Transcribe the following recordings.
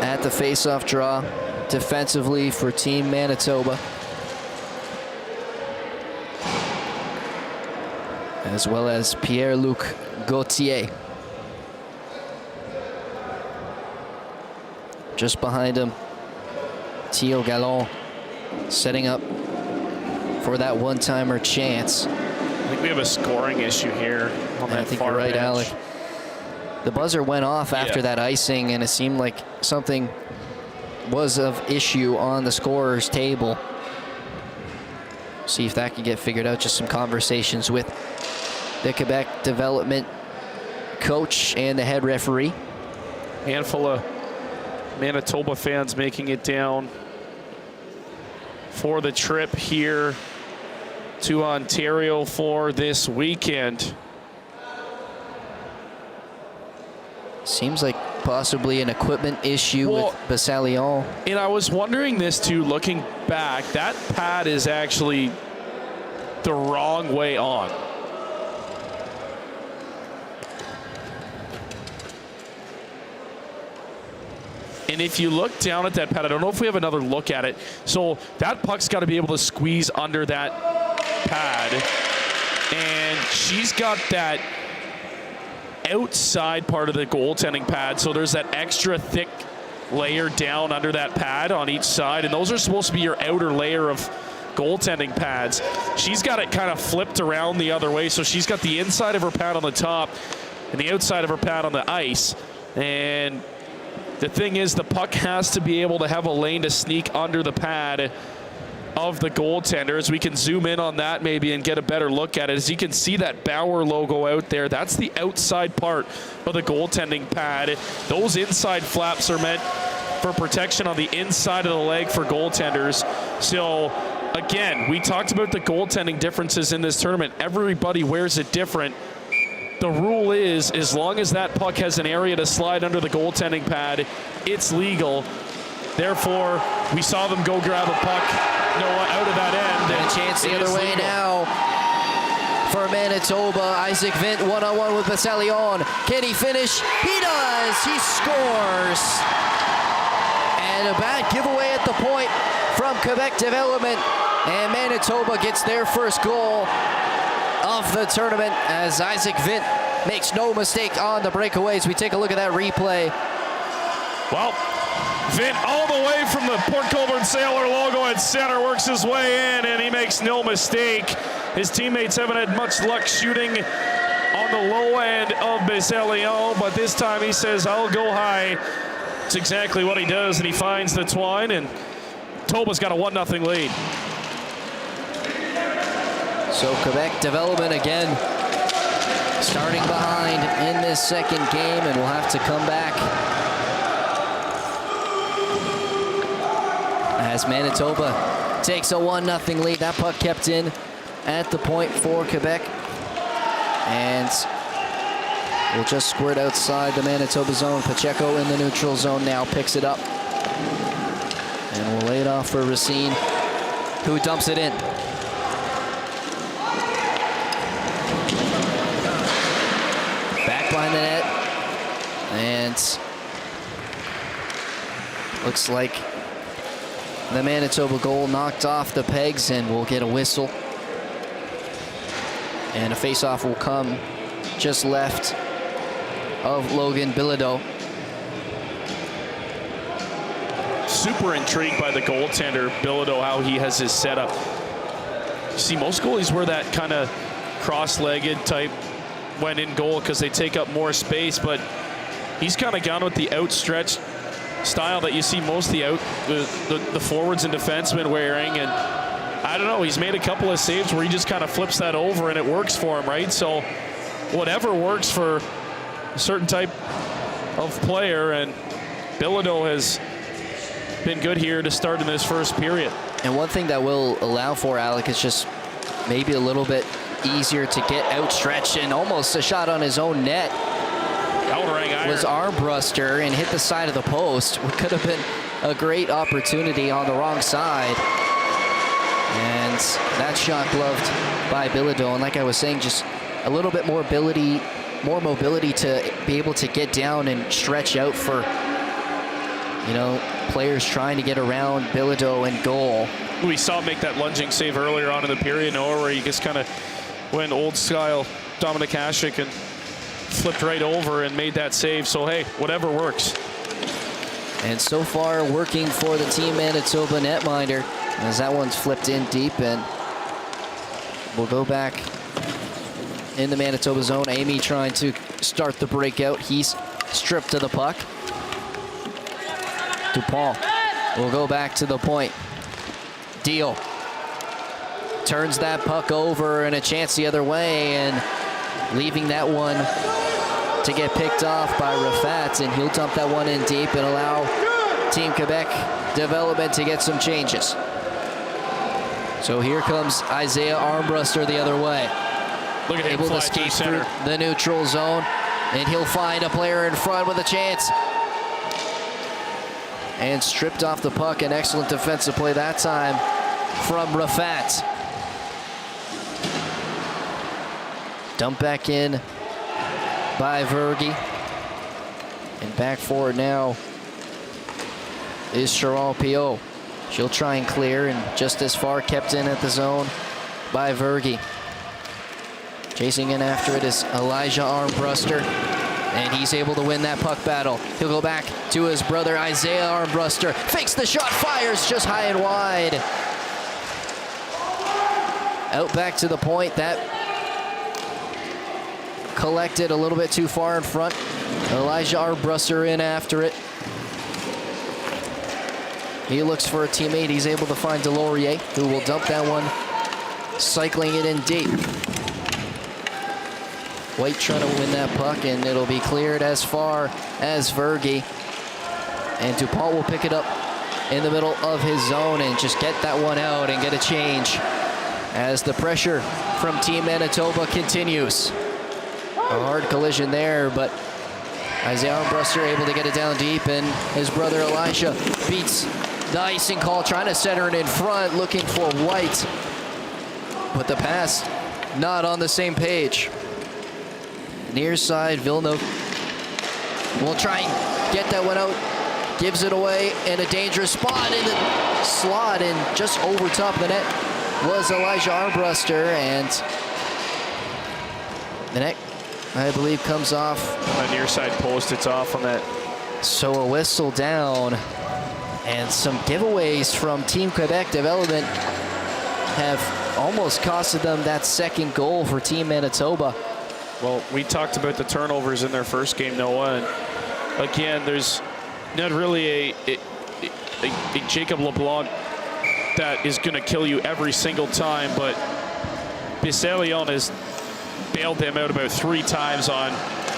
at the face-off draw defensively for Team Manitoba, as well as Pierre-Luc Gauthier. Just behind him, Theo Gallon setting up for that one-timer chance. I think we have a scoring issue here on that I think far you're right, bench. Alec. The buzzer went off after that icing, and it seemed like something was of issue on the scorer's table. See if that can get figured out. Just some conversations with the Quebec development coach and the head referee. Handful of Manitoba fans making it down for the trip here to Ontario for this weekend. Seems like possibly an equipment issue with Bassalion. And I was wondering this too, looking back, that pad is actually the wrong way on. And if you look down at that pad, I don't know if we have another look at it. So that puck's got to be able to squeeze under that pad. And she's got that outside part of the goaltending pad. So there's that extra thick layer down under that pad on each side. And those are supposed to be your outer layer of goaltending pads. She's got it kind of flipped around the other way. So she's got the inside of her pad on the top and the outside of her pad on the ice. And the thing is, the puck has to be able to have a lane to sneak under the pad of the goaltender. As we can zoom in on that maybe and get a better look at it. As you can see that Bauer logo out there, that's the outside part of the goaltending pad. Those inside flaps are meant for protection on the inside of the leg for goaltenders. So again, we talked about the goaltending differences in this tournament. Everybody wears it different. The rule is, as long as that puck has an area to slide under the goaltending pad, it's legal. Therefore, we saw them go grab a puck, out of that end. And a chance the other way now for Manitoba. Isaac Vint one-on-one with Bassalion. Can he finish? He does. He scores. And a bad giveaway at the point from Quebec Development. And Manitoba gets their first goal of the tournament as Isaac Vint makes no mistake on the breakaways. We take a look at that replay. Well, Vint all the way from the Port Colborne Sailor logo at center works his way in, and he makes no mistake. His teammates haven't had much luck shooting on the low end of Bassalion, but this time he says, I'll go high. It's exactly what he does, and he finds the twine, and Toba's got a 1-0 lead. So Quebec Development again starting behind in this second game, and will have to come back as Manitoba takes a 1-0 lead. That puck kept in at the point for Quebec, and will just squirt outside the Manitoba zone. Pacheco in the neutral zone now picks it up, and will lay it off for Racine, who dumps it in. Behind the net, and looks like the Manitoba goal knocked off the pegs, and we'll get a whistle. And a face-off will come just left of Logan Bilodeau. Super intrigued by the goaltender, Bilodeau, how he has his setup. You see, most goalies wear that kind of cross-legged type when in goal because they take up more space, but he's kind of gone with the outstretched style that you see most of the forwards and defensemen wearing. And I don't know, he's made a couple of saves where he just kind of flips that over and it works for him, right? So whatever works for a certain type of player, and Bilodeau has been good here to start in this first period. And one thing that will allow for Alec is just maybe a little bit easier to get outstretched, and almost a shot on his own net. Was armbruster and hit the side of the post. What could have been a great opportunity on the wrong side. And that shot gloved by Bilodeau. And like I was saying, just a little bit more mobility to be able to get down and stretch out for you know, players trying to get around Bilodeau in goal. We saw him make that lunging save earlier on in the period, where he just kind of went old style Dominic Hasek and flipped right over and made that save. So, hey, whatever works. And so far, working for the Team Manitoba netminder, as that one's flipped in deep, and we'll go back in the Manitoba zone. Amy trying to start the breakout. He's stripped to the puck. Dupont will go back to the point. Deal. Turns that puck over, and a chance the other way, and leaving that one to get picked off by Rafat, and he'll dump that one in deep and allow Team Quebec development to get some changes. So here comes Isaiah Armbruster the other way. Look at him able to skate through the neutral zone, and he'll find a player in front with a chance. And stripped off the puck. An excellent defensive play that time from Rafat. Dump back in by Vergy. And back forward now is Sharon Pio. She'll try and clear, and just as far kept in at the zone by Vergy. Chasing in after it is Elijah Armbruster, and he's able to win that puck battle. He'll go back to his brother Isaiah Armbruster. Fakes the shot, fires just high and wide. Out back to the point. That collected a little bit too far in front. Elijah Armbruster in after it. He looks for a teammate. He's able to find Delorier, who will dump that one, cycling it in deep. White trying to win that puck, and it'll be cleared as far as Vergy. And Dupont will pick it up in the middle of his zone and just get that one out and get a change as the pressure from Team Manitoba continues. A hard collision there, but Isaiah Armbruster able to get it down deep, and his brother Elisha beats the icing call, trying to center it in front, looking for White. But the pass not on the same page. Near side, Villeneuve will try and get that one out. Gives it away in a dangerous spot in the slot, and just over top of the net was Elijah Armbruster, and the net, I believe, comes off. On the near side post, it's off on that. So a whistle down, and some giveaways from Team Quebec development have almost costed them that second goal for Team Manitoba. Well, we talked about the turnovers in their first game, Noah, and again, there's not really a Jacob LeBlanc that is going to kill you every single time, but Bisselion has bailed them out about 3 times on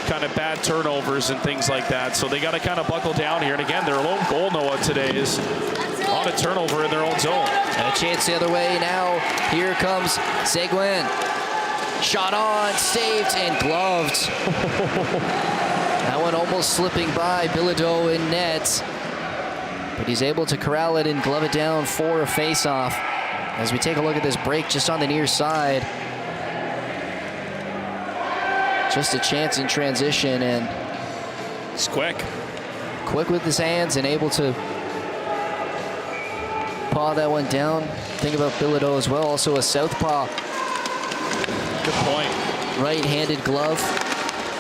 kind of bad turnovers and things like that, so they got to kind of buckle down here. And again, their lone goal, Noah, today is on a turnover in their own zone. And a chance the other way now. Here comes Seguin. Shot on, saved, and gloved. That one almost slipping by Bilodeau in net. But he's able to corral it and glove it down for a face-off. As we take a look at this break just on the near side. Just a chance in transition, and he's quick. Quick with his hands and able to paw that one down. Think about Bilodeau as well, also a southpaw. Good point. Right-handed glove,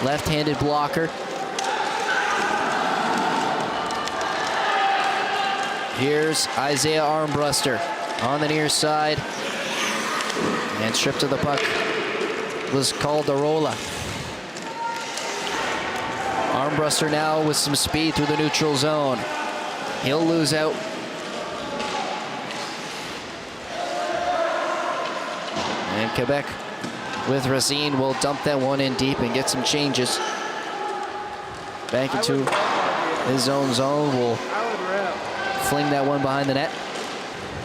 left-handed blocker. Here's Isaiah Armbruster on the near side. And stripped to the puck was Calderola. Armbruster now with some speed through the neutral zone. He'll lose out. And Quebec with Racine will dump that one in deep and get some changes. Back into his own zone. Will fling that one behind the net.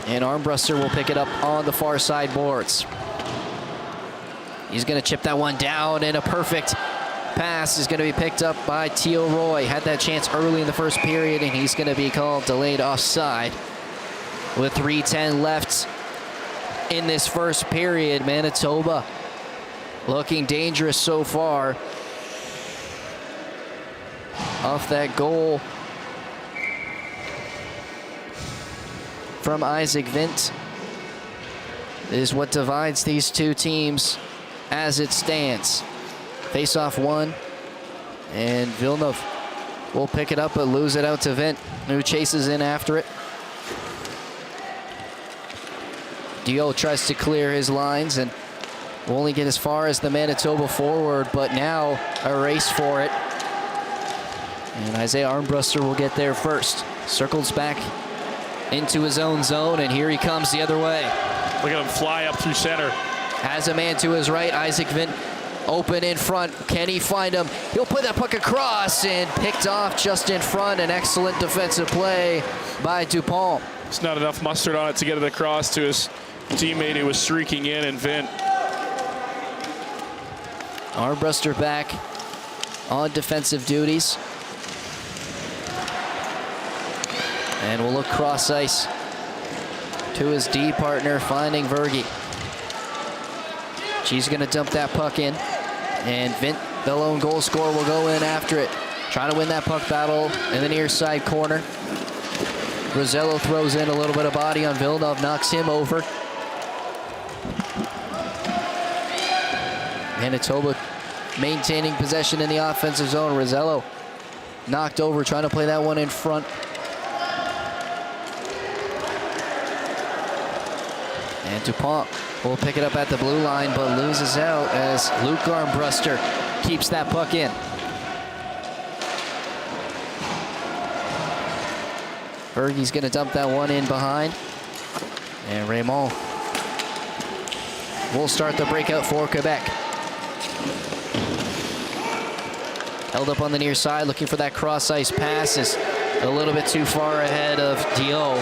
And Armbruster will pick it up on the far side boards. He's going to chip that one down, and a perfect pass is going to be picked up by Teal Roy. Had that chance early in the first period, and he's going to be called delayed offside. With 3:10 left in this first period, Manitoba looking dangerous so far. Off that goal from Isaac Vint is what divides these two teams as it stands. Face-off one, and Villeneuve will pick it up but lose it out to Vint, who chases in after it. Dio tries to clear his lines and will only get as far as the Manitoba forward, but now a race for it. And Isaiah Armbruster will get there first. Circles back into his own zone, and here he comes the other way. Look at him fly up through center. Has a man to his right, Isaac Vint open in front. Can he find him? He'll put that puck across and picked off just in front. An excellent defensive play by Dupont. There's not enough mustard on it to get it across to his teammate who was streaking in, and Vint. Armbruster back on defensive duties. And we'll look cross ice to his D partner, finding Vergy. She's going to dump that puck in, and Vint, the lone goal scorer, will go in after it. Trying to win that puck battle in the near side corner. Rosello throws in a little bit of body on Villeneuve, knocks him over. Manitoba maintaining possession in the offensive zone. Rosello knocked over, trying to play that one in front. And Dupont will pick it up at the blue line, but loses out as Luke Armbruster keeps that puck in. Vergy's going to dump that one in behind. And Raymond will start the breakout for Quebec. Held up on the near side, looking for that cross-ice pass. Is a little bit too far ahead of Dio,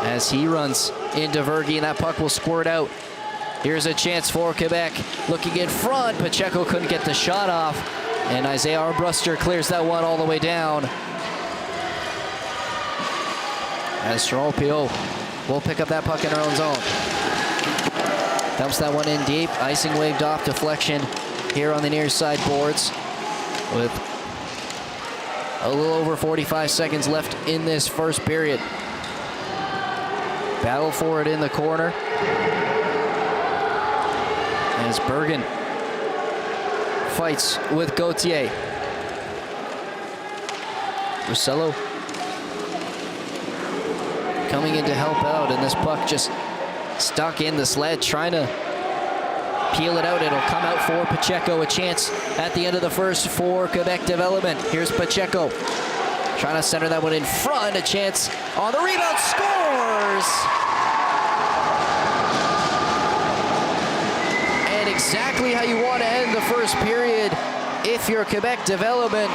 as he runs into Vergy, and that puck will squirt out. Here's a chance for Quebec. Looking in front, Pacheco couldn't get the shot off, and Isaiah Armbruster clears that one all the way down. As Sharon Pio will pick up that puck in her own zone. Dumps that one in deep. Icing waved off, deflection here on the near side boards with a little over 45 seconds left in this first period. Battle for it in the corner as Bergen fights with Gauthier. Rosello coming in to help out, and this puck just stuck in the sled, trying to peel it out. It'll come out for Pacheco. A chance at the end of the first for Quebec development. Here's Pacheco trying to center that one in front. A chance on the rebound, scores! And exactly how you want to end the first period if you're Quebec development,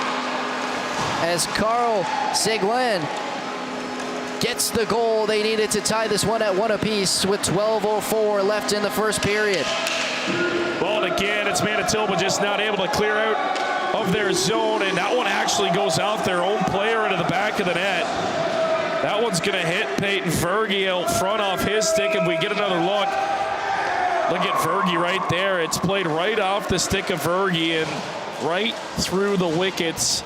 as Carl Seguin gets the goal they needed to tie this one at one apiece with 12:04 left in the first period. Well, and again, it's Manitoba just not able to clear out of their zone, and that one actually goes out their own player into the back of the net. That one's going to hit Peyton Vergy out front off his stick, and we get another look. Look at Vergy right there. It's played right off the stick of Vergy and right through the wickets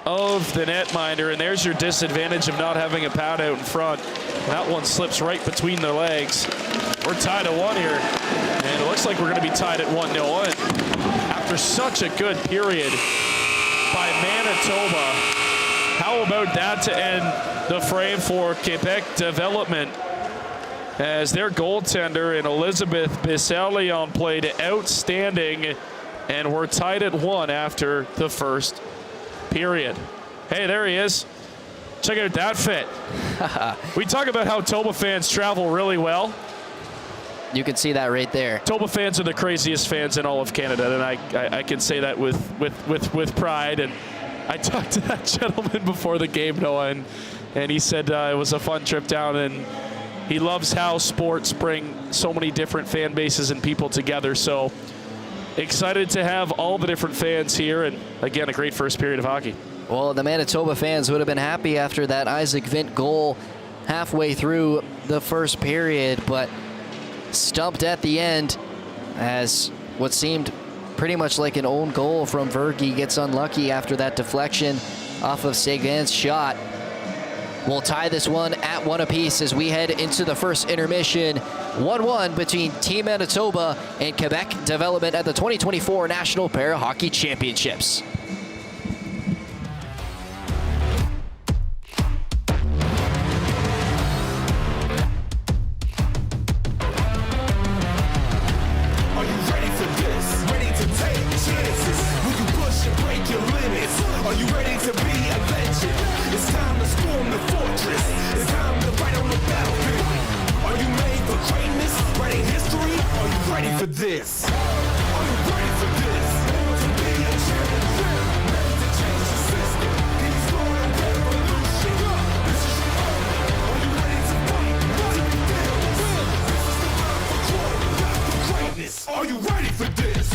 of the netminder, and there's your disadvantage of not having a pad out in front. That one slips right between their legs. We're tied at one here, and it looks like we're going to be tied at 1-0. After such a good period by Manitoba, how about that to end the frame for Quebec development, as their goaltender in Elizabeth Bissalion played outstanding, and we're tied at 1 after the first period. Hey, there he is. Check out that fit. We talk about how Toba fans travel really well. You can see that right there. Toba fans are the craziest fans in all of Canada, and I can say that with pride. And I talked to that gentleman before the game, Noah, and he said it was a fun trip down, and he loves how sports bring so many different fan bases and people together. So excited to have all the different fans here, and again, a great first period of hockey. Well, the Manitoba fans would have been happy after that Isaac Vint goal halfway through the first period, but stumped at the end as what seemed pretty much like an own goal from Vergy gets unlucky after that deflection off of Seguin's shot. will tie this one at 1 apiece as we head into the first intermission. 1-1 between Team Manitoba and Quebec Development at the 2024 National Para Hockey Championships. Are you ready to be a legend? It's time to storm the fortress. It's time to fight on the battlefield. Are you made for greatness? Writing history? Are you ready for this? Are you ready for this? To be a champion, ready to change the system. He's for a revolution. This is your moment. Are you ready to fight? To be fearless. This is the time for growth, for greatness. Are you ready for this?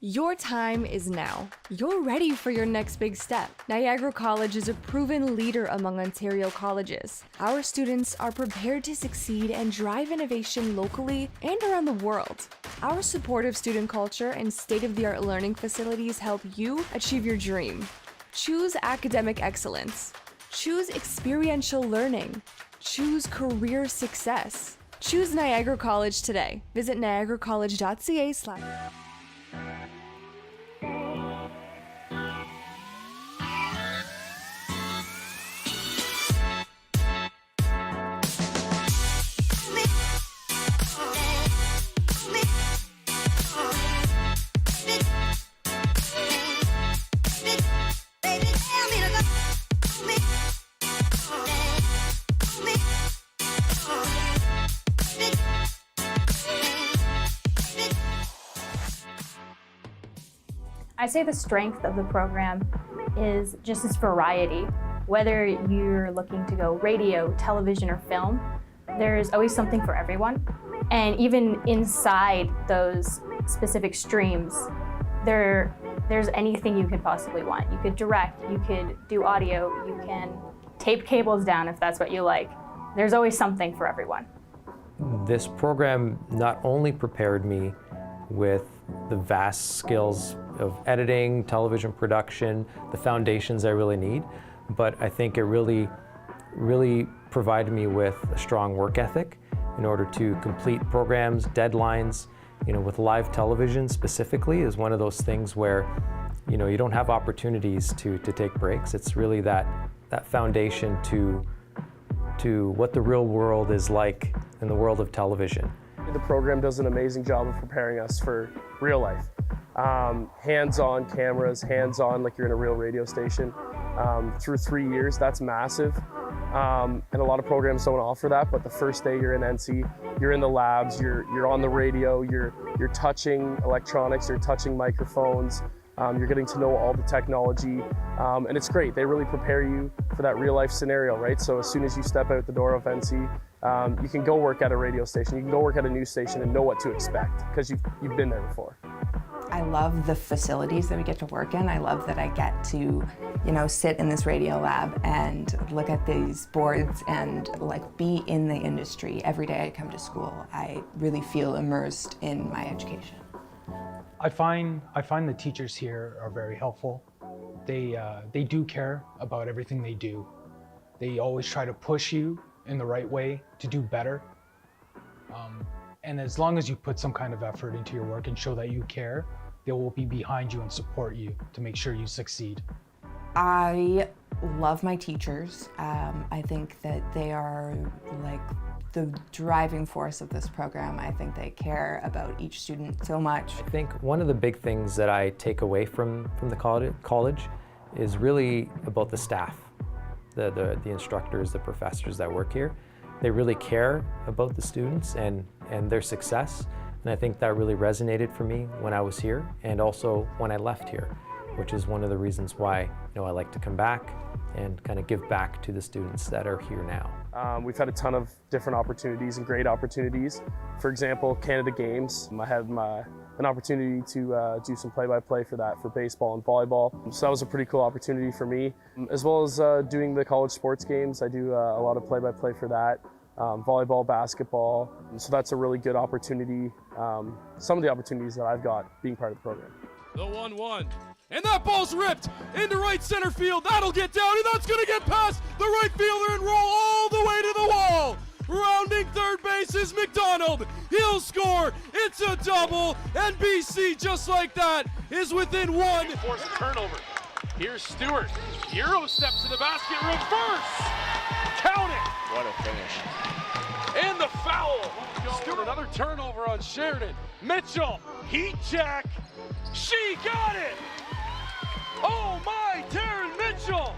Your time is now. You're ready for your next big step. Niagara College is a proven leader among Ontario colleges. Our students are prepared to succeed and drive innovation locally and around the world. Our supportive student culture and state-of-the-art learning facilities help you achieve your dream. Choose academic excellence. Choose experiential learning. Choose career success. Choose Niagara College today. Visit niagaracollege.ca/. I say the strength of the program is just its variety. Whether you're looking to go radio, television, or film, there's always something for everyone. And even inside those specific streams, there's anything you could possibly want. You could direct, you could do audio, you can tape cables down if that's what you like. There's always something for everyone. This program not only prepared me with the vast skills of editing, television production, the foundations I really need, but I think it really provided me with a strong work ethic in order to complete programs, deadlines. With live television specifically is one of those things where, you don't have opportunities to take breaks. It's really that foundation to what the real world is like in the world of television. The program does an amazing job of preparing us for real life. Hands-on cameras, hands-on like you're in a real radio station. Through 3 years, that's massive. And a lot of programs don't offer that, but the first day you're in NC, you're in the labs, you're on the radio, you're touching electronics, you're touching microphones, you're getting to know all the technology, and it's great. They really prepare you for that real life scenario, right? So as soon as you step out the door of NC, you can go work at a radio station, you can go work at a news station and know what to expect because you've been there before. I love the facilities that we get to work in. I love that I get to, sit in this radio lab and look at these boards and be in the industry. Every day I come to school, I really feel immersed in my education. I find the teachers here are very helpful. They do care about everything they do. They always try to push you in the right way to do better. And as long as you put some kind of effort into your work and show that you care, they will be behind you and support you to make sure you succeed. I love my teachers. I think that they are the driving force of this program. I think they care about each student so much. I think one of the big things that I take away from the college is really about the staff, the instructors, the professors that work here. they really care about the students and their success. And I think that really resonated for me when I was here and also when I left here, which is one of the reasons why I like to come back and kind of give back to the students that are here now. We've had a ton of different opportunities and great opportunities. For example, Canada Games. I had an opportunity to do some play-by-play for that for baseball and volleyball. So that was a pretty cool opportunity for me. As well as doing the college sports games, I do a lot of play-by-play for that. Volleyball, basketball. So that's a really good opportunity. Some of the opportunities that I've got being part of the program. The 1-1. And that ball's ripped into right center field. That'll get down, and that's going to get past the right fielder and roll all the way to the wall. Rounding third base is McDonald. He'll score. It's a double. And BC, just like that, is within one. Forced turnover. Here's Stewart. Euro step to the basket. Reverse. Count it. What a finish. And the foul. Stewart, another turnover on Sheridan. Mitchell, heat check. She got it. Oh my, Taryn Mitchell.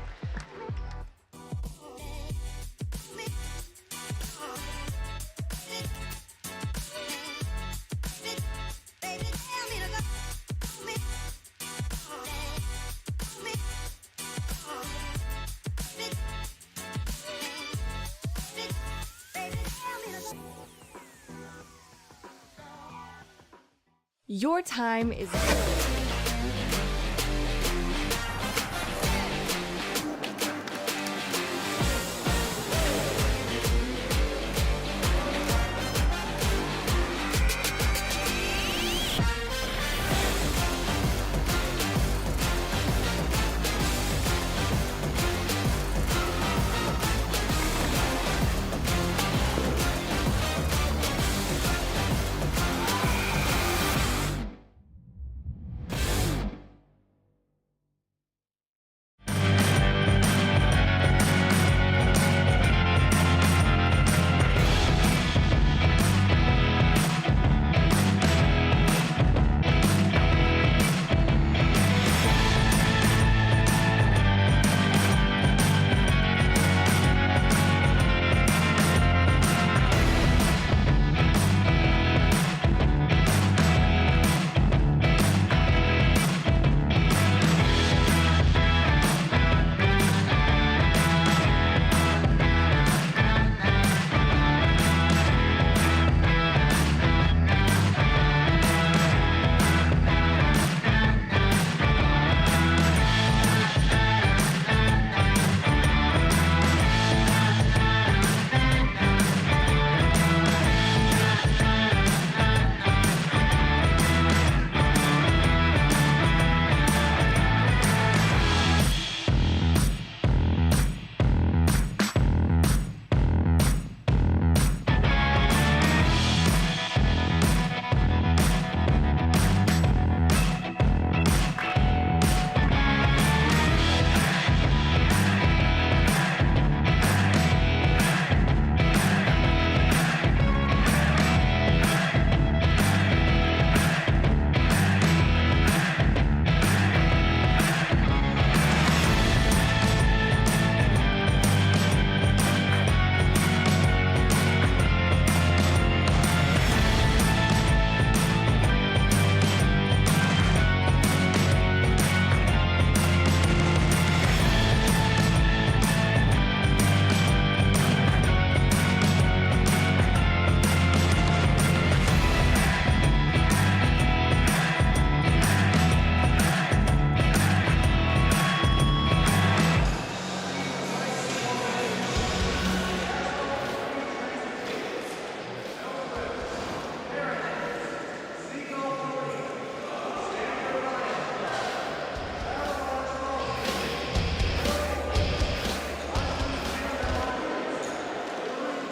Your time is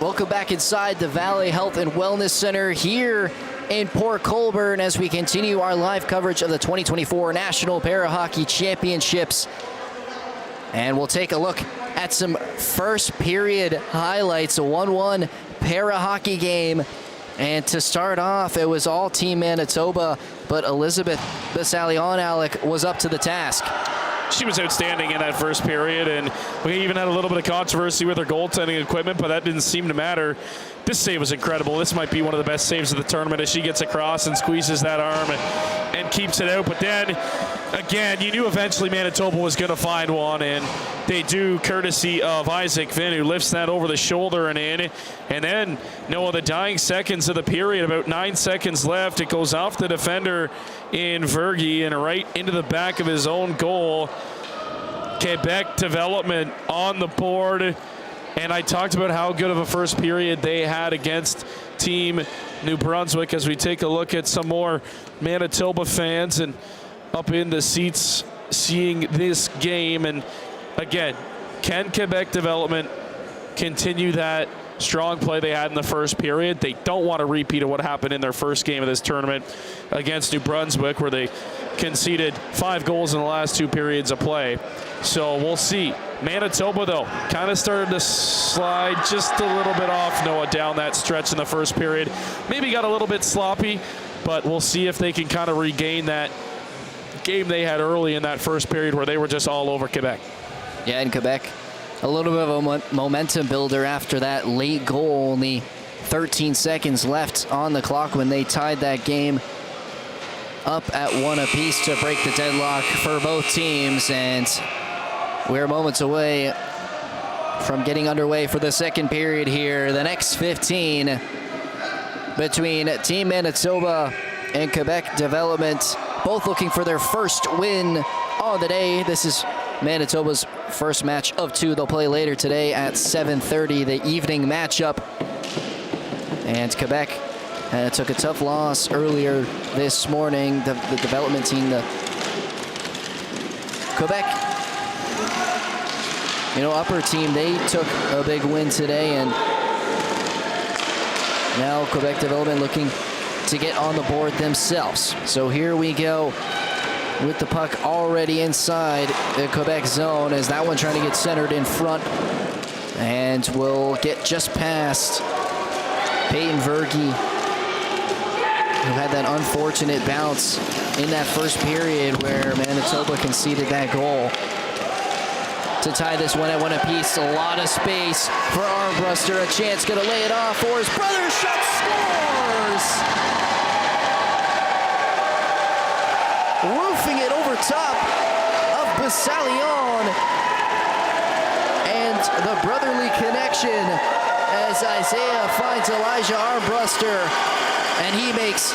Welcome back inside the Valley Health and Wellness Center here in Port Colborne as we continue our live coverage of the 2024 National Para Hockey Championships. And we'll take a look at some first period highlights, a 1-1 para hockey game. And to start off, it was all Team Manitoba, but Elizabeth Basalion, Alec, was up to the task. she was outstanding in that first period, and we even had a little bit of controversy with her goaltending equipment, but that didn't seem to matter. This save was incredible. This might be one of the best saves of the tournament as she gets across and squeezes that arm and keeps it out. But then, again, you knew eventually Manitoba was going to find one, and they do, courtesy of Isaac Vinn, who lifts that over the shoulder and in. And then, the dying seconds of the period, about 9 seconds left, it goes off the defender in Vergy and right into the back of his own goal. Quebec Development on the board. And I talked about how good of a first period they had against Team New Brunswick as we take a look at some more Manitoba fans and up in the seats seeing this game. And again, can Quebec Development continue that strong play they had in the first period? They don't want a repeat of what happened in their first game of this tournament against New Brunswick, where they conceded 5 goals in the last 2 periods of play. So we'll see. Manitoba, though, kind of started to slide just a little bit off Noah down that stretch in the first period. Maybe got a little bit sloppy, but we'll see if they can kind of regain that game they had early in that first period where they were just all over Quebec. Yeah, in Quebec, a little bit of a momentum builder after that late goal. Only 13 seconds left on the clock when they tied that game up at 1 apiece to break the deadlock for both teams. And we're moments away from getting underway for the second period here. The next 15 between Team Manitoba and Quebec Development, both looking for their first win on the day. This is Manitoba's first match of 2 they'll play later today at 7:30, the evening matchup. And Quebec took a tough loss earlier this morning. The development team, the Quebec upper team, they took a big win today, and now Quebec Development looking to get on the board themselves. So here we go with the puck already inside the Quebec zone, as that one trying to get centered in front, and will get just past Peyton Vergy, who had that unfortunate bounce in that first period where Manitoba conceded that goal to tie this one at 1 apiece. A lot of space for Armbruster. A chance, gonna lay it off for his brother. Shot, scores! Roofing it over top of Bassalion. And the brotherly connection as Isaiah finds Elijah Armbruster, and he makes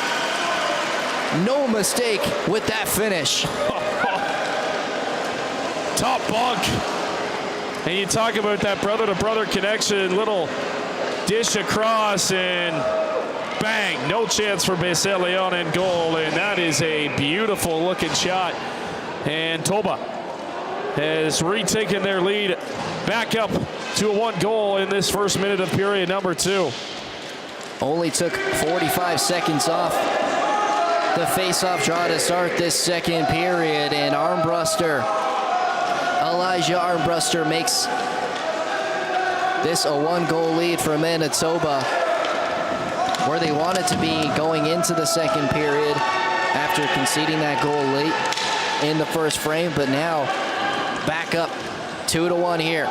no mistake with that finish. Top bunk. And you talk about that brother-to-brother connection, little dish across, and bang, no chance for Bassalion in goal, and that is a beautiful looking shot. And Toba has retaken their lead back up to a 1 goal in this first minute of period number 2. Only took 45 seconds off the face-off draw to start this second period, and Elijah Armbruster makes this a 1-goal lead for Manitoba, where they wanted to be going into the second period after conceding that goal late in the first frame, but now back up 2-1 here.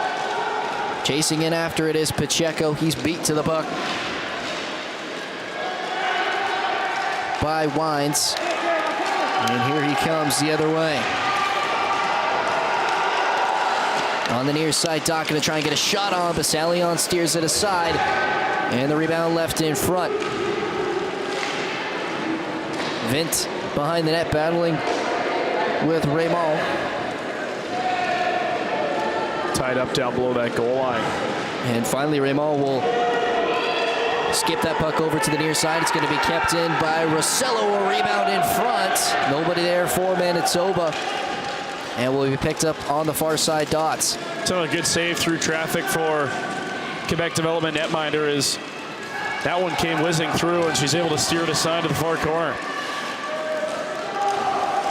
Chasing in after it is Pacheco. He's beat to the puck by Wines, and here he comes the other way. On the near side, Doc going to try and get a shot on. Bassalion steers it aside, and the rebound left in front. Vint behind the net, battling with Raymond. Tied up down below that goal line. And finally, Raymond will skip that puck over to the near side. It's going to be kept in by Rossello. A rebound in front. Nobody there for Manitoba, and will be picked up on the far side dots. So a good save through traffic for Quebec Development netminder, as that one came whizzing through, and she's able to steer it aside to the far corner.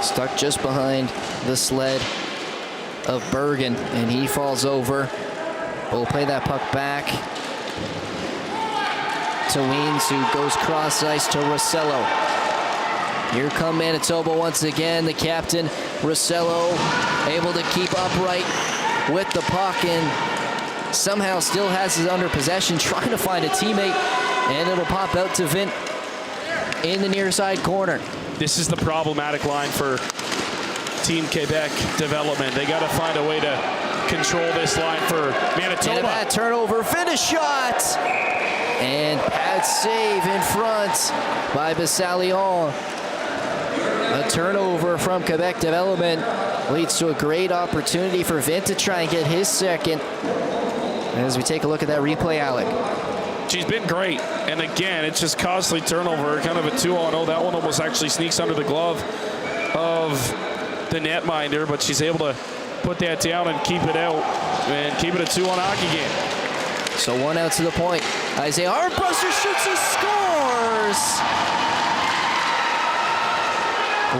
Stuck just behind the sled of Bergen, and he falls over. We'll play that puck back to Weens, who goes cross ice to Rossello. Here come Manitoba once again. The captain Rossello able to keep upright with the puck and somehow still has it under possession, trying to find a teammate, and it'll pop out to Vint in the near side corner. This is the problematic line for Team Quebec development. They got to find a way to control this line for Manitoba. And a bad turnover, finish shot, and pad save in front by Bassalion. A turnover from Quebec development leads to a great opportunity for Vint to try and get his second. As we take a look at that replay, Alec. She's been great, and again, it's just costly turnover, kind of a 2-on-0. That one almost actually sneaks under the glove of the netminder, but she's able to put that down and keep it out, and keep it a 2-on hockey game. So 1 out to the point. Isaiah Armbruster shoots and scores!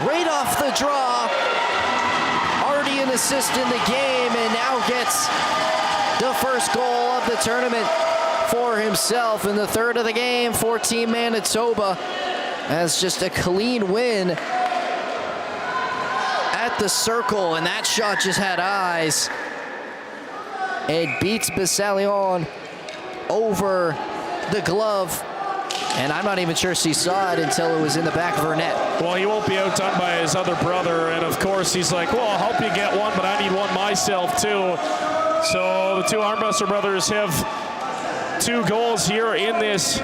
Right off the draw. Already an assist in the game, and now gets the first goal of the tournament for himself in the third of the game for Team Manitoba, as just a clean win at the circle, and that shot just had eyes. It beats Bassalion over the glove, and I'm not even sure she saw it until it was in the back of her net. Well, he won't be outdone by his other brother, and of course he's like, well, I'll help you get one, but I need one myself too. So the two Armbruster brothers have 2 goals here in this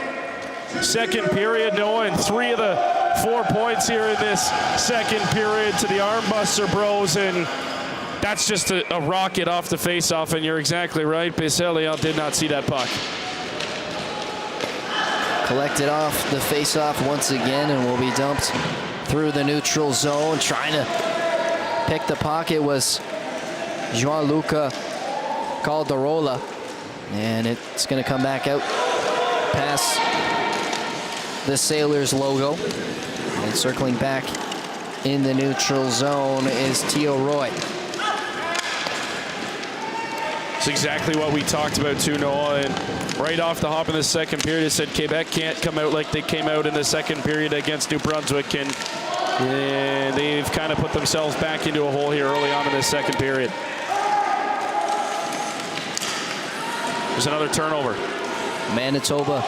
second period, and 3 of the 4 points here in this second period to the Armbuster bros, and that's just a rocket off the face-off, and you're exactly right. Bassalion did not see that puck. Collected off the face-off once again and will be dumped through the neutral zone. Trying to pick the puck, it was Gianluca Calderola, and it's going to come back out past the Sailors logo, and circling back in the neutral zone is Teo Roy. It's exactly what we talked about too, Noah, and right off the hop in the second period, it said Quebec can't come out like they came out in the second period against New Brunswick, and they've kind of put themselves back into a hole here early on in the second period. There's another turnover. Manitoba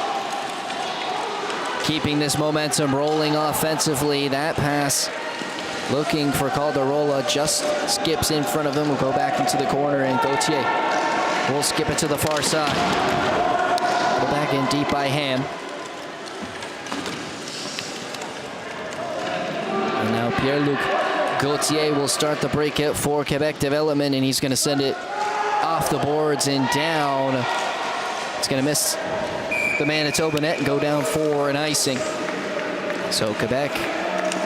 keeping this momentum rolling offensively. That pass looking for Calderola, just skips in front of him. Will go back into the corner, and Gauthier will skip it to the far side. Go back in deep by Ham. And now Pierre-Luc Gauthier will start the breakout for Quebec development, and he's going to send it off the boards and down. It's going to miss the Manitoba net and go down for an icing. So Quebec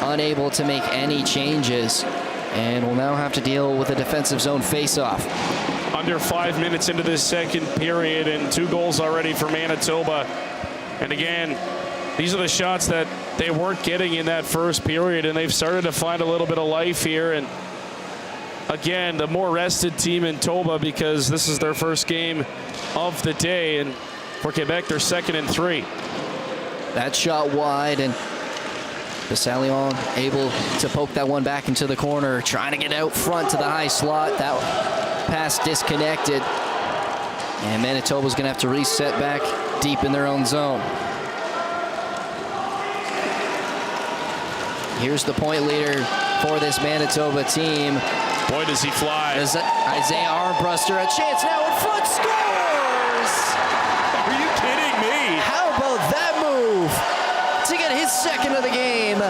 unable to make any changes, and will now have to deal with a defensive zone face-off. Under 5 minutes into this second period, and 2 goals already for Manitoba. And again, these are the shots that they weren't getting in that first period, and they've started to find a little bit of life here. And again, the more rested team in Toba, because this is their first game of the day, and for Quebec, they're 2nd and 3. That shot wide, and Bassalion able to poke that one back into the corner, trying to get out front to the high slot. That pass disconnected, and Manitoba's going to have to reset back deep in their own zone. Here's the point leader for this Manitoba team. Boy, does he fly. Isaiah Armbruster, a chance now in front, scores! Are you kidding me? How about that move to get his second of the game?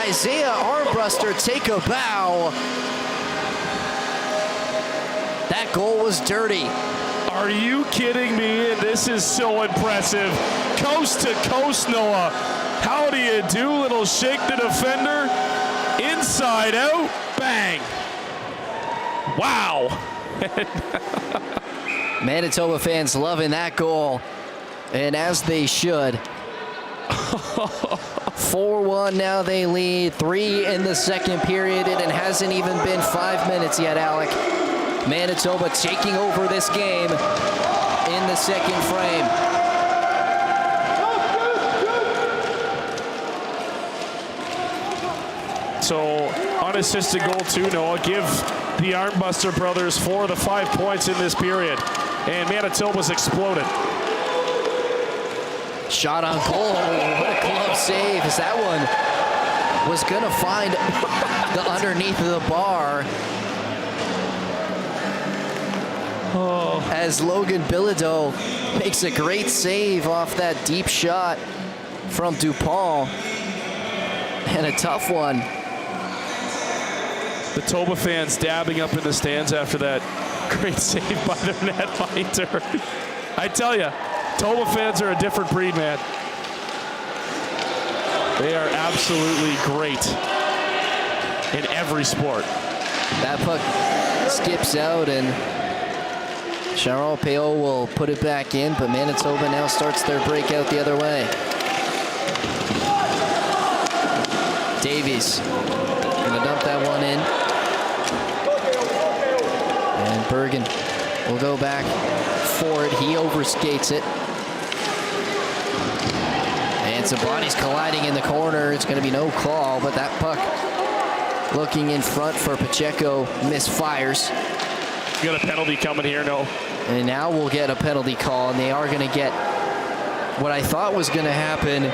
Isaiah Armbruster take a bow. That goal was dirty. Are you kidding me? And this is so impressive. Coast to coast, Noah. How do you do? Little shake the defender. Inside out. Bang. Wow. Manitoba fans loving that goal, and as they should. 4-1 now they lead. 3 in the second period, and it hasn't even been 5 minutes yet, Alec. Manitoba taking over this game in the second frame. So unassisted goal too, Noah. Give the Armbuster brothers 4 of the 5 points in this period. And Manitoba's exploded. Shot on goal. What a glove save, as that one was going to find the underneath of the bar. As Logan Bilodeau makes a great save off that deep shot from Dupont. And a tough one. The Toba fans dabbing up in the stands after that great save by their netminder. I tell you, Toba fans are a different breed, man. They are absolutely great in every sport. That puck skips out, and Charles Payot will put it back in, but Manitoba now starts their breakout the other way. Davies gonna dump that one in. And Bergen will go back for it. He overskates it. And some bodies colliding in the corner. It's gonna be no call, but that puck looking in front for Pacheco misfires. You got a penalty coming here, no? And now we'll get a penalty call, and they are gonna get what I thought was gonna happen.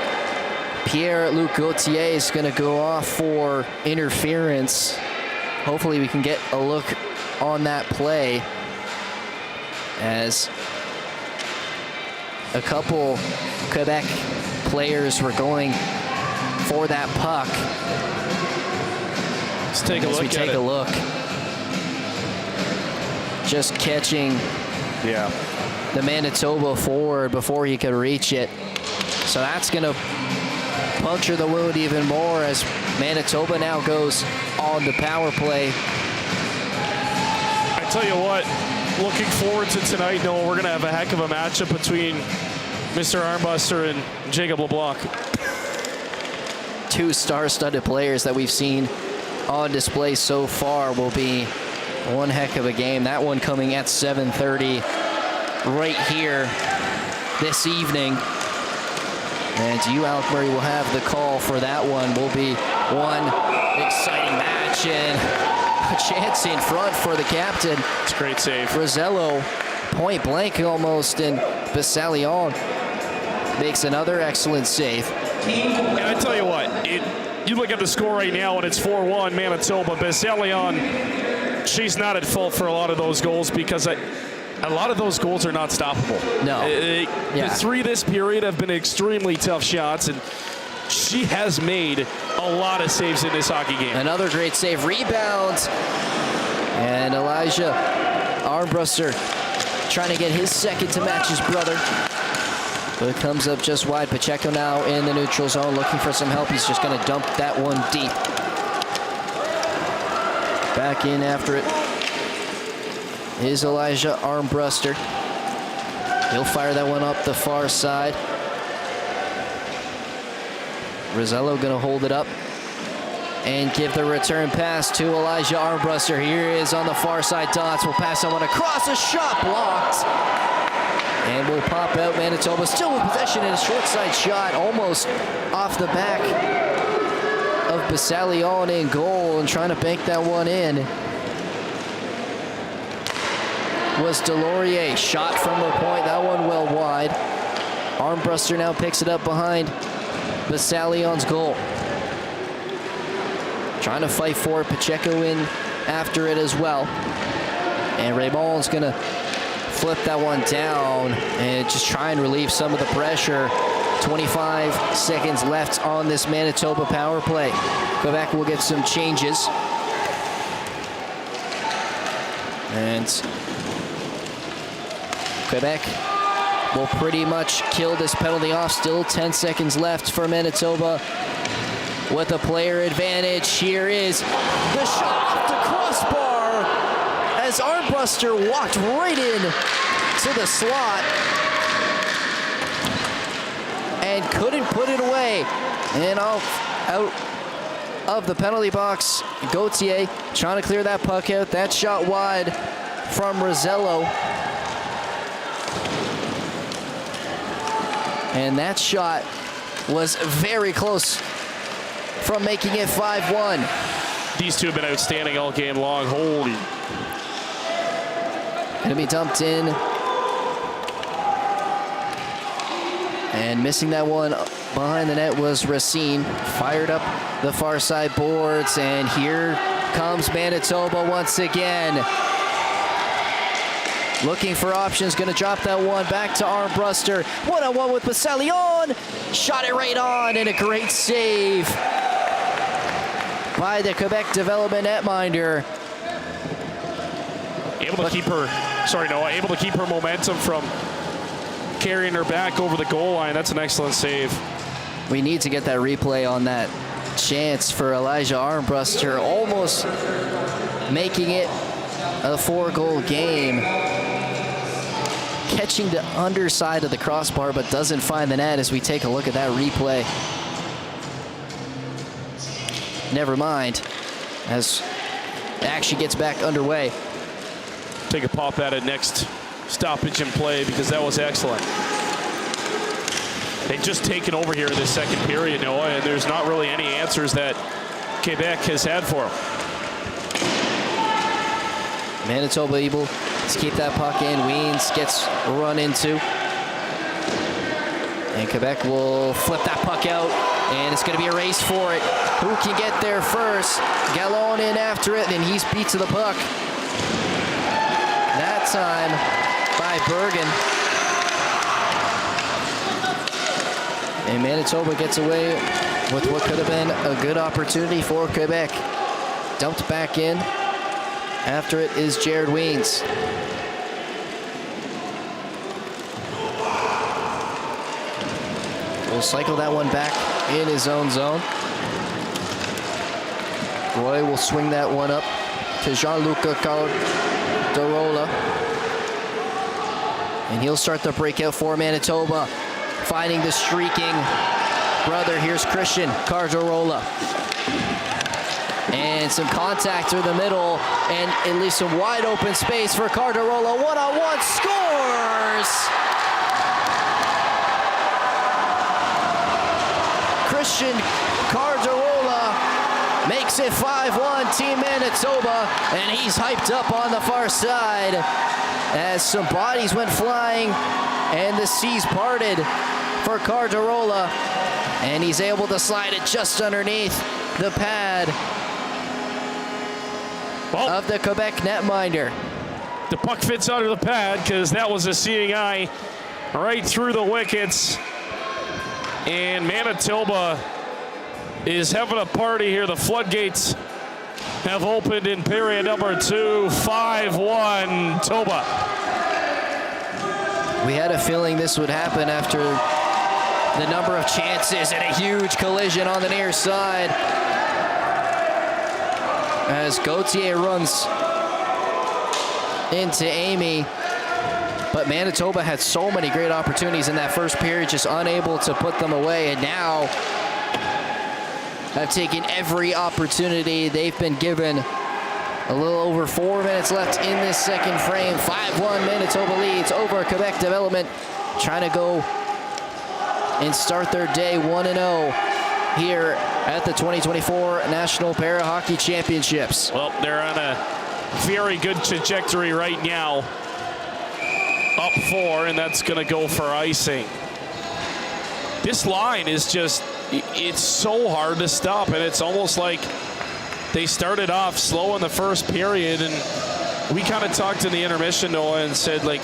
Pierre-Luc Gauthier is going to go off for interference. Hopefully we can get a look on that play, as a couple Quebec players were going for that puck. Let's take a look at it. Take a look. Just catching the Manitoba forward before he could reach it. So that's going to puncture the wound even more, as Manitoba now goes on the power play. I tell you what, looking forward to tonight, Noah, we're going to have a heck of a matchup between Mr. Armbuster and Jacob LeBlanc. Two star-studded players that we've seen on display so far. Will be one heck of a game. That one coming at 7:30 right here this evening. And you, Alec Murray, will have the call for that one. Will be one exciting match, and a chance in front for the captain. It's a great save. Rosello, point blank almost, and Basalion makes another excellent save. And I tell you what, you look at the score right now, and it's 4-1 Manitoba. Basalion, she's not at fault for a lot of those goals, because a lot of those goals are not stoppable. No. The 3 this period have been extremely tough shots, and she has made a lot of saves in this hockey game. Another great save. Rebound. And Elijah Armbruster trying to get his second to match his brother. But it comes up just wide. Pacheco now in the neutral zone looking for some help. He's just going to dump that one deep. Back in after it is Elijah Armbruster. He'll fire that one up the far side. Rosello going to hold it up and give the return pass to Elijah Armbruster. Here is on the far side. Dots will pass someone across. A shot blocked. And will pop out. Manitoba still with possession, and a short side shot almost off the back of Basalion in goal, and trying to bank that one in was Delorier. Shot from the point, that one well wide. Armbruster now picks it up behind Basalion's goal. Trying to fight for it. Pacheco in after it as well. And Raymond's gonna flip that one down and just try and relieve some of the pressure. 25 seconds left on this Manitoba power play. Quebec will get some changes. And Quebec will pretty much kill this penalty off. Still 10 seconds left for Manitoba with a player advantage. Here is the shot off the crossbar as Armbruster walked right in to the slot and couldn't put it away. And out of the penalty box, Gauthier trying to clear that puck out. That shot wide from Rosello. And that shot was very close from making it 5-1. These two have been outstanding all game long. Holy. Gonna be dumped in. And missing that one behind the net was Racine. Fired up the far side boards, and here comes Manitoba once again. Looking for options, gonna drop that one back to Armbruster. One-on-one with Basalion. Shot it right on, and a great save by the Quebec development netminder. Able to keep her, able to keep her momentum from carrying her back over the goal line. That's an excellent save. We need to get that replay on that chance for Elijah Armbruster, almost making it a 4-goal game. Catching the underside of the crossbar, but doesn't find the net as we take a look at that replay. Never mind, as action gets back underway. Take a pop at it next stoppage and play, because that was excellent. They've just taken over here in this second period, Noah, and there's not really any answers that Quebec has had for them. Manitoba able to keep that puck in. Weens gets run into. And Quebec will flip that puck out, and it's going to be a race for it. Who can get there first? Gallon in after it, and he's beat to the puck. That time by Bergen. And Manitoba gets away with what could have been a good opportunity for Quebec. Dumped back in. After it is Jared Weens. We'll cycle that one back in his own zone. Roy will swing that one up to Gianluca Calderola. And he'll start the breakout for Manitoba. Finding the streaking brother. Here's Christian Calderola. And some contact through the middle, and at least some wide open space for Calderola. One-on-one, scores! Christian Calderola makes it 5-1, Team Manitoba, and he's hyped up on the far side as some bodies went flying and the seas parted for Calderola, and he's able to slide it just underneath the pad of the Quebec netminder. The puck fits under the pad because that was a seeing eye right through the wickets. And Manitoba is having a party here. The floodgates have opened in period number 2, 5-1 Toba. We had a feeling this would happen after the number of chances and a huge collision on the near side. As Gauthier runs into Amy. But Manitoba had so many great opportunities in that first period, just unable to put them away. And now have taken every opportunity they've been given. A little over 4 minutes left in this second frame. 5-1 Manitoba leads over Quebec Development. Trying to go and start their day 1-0 here at the 2024 National Para Hockey Championships. Well, they're on a very good trajectory right now. Up 4, and that's going to go for icing. This line is just, it's so hard to stop, and it's almost like they started off slow in the first period, and we kind of talked in the intermission, Noah, and said, like,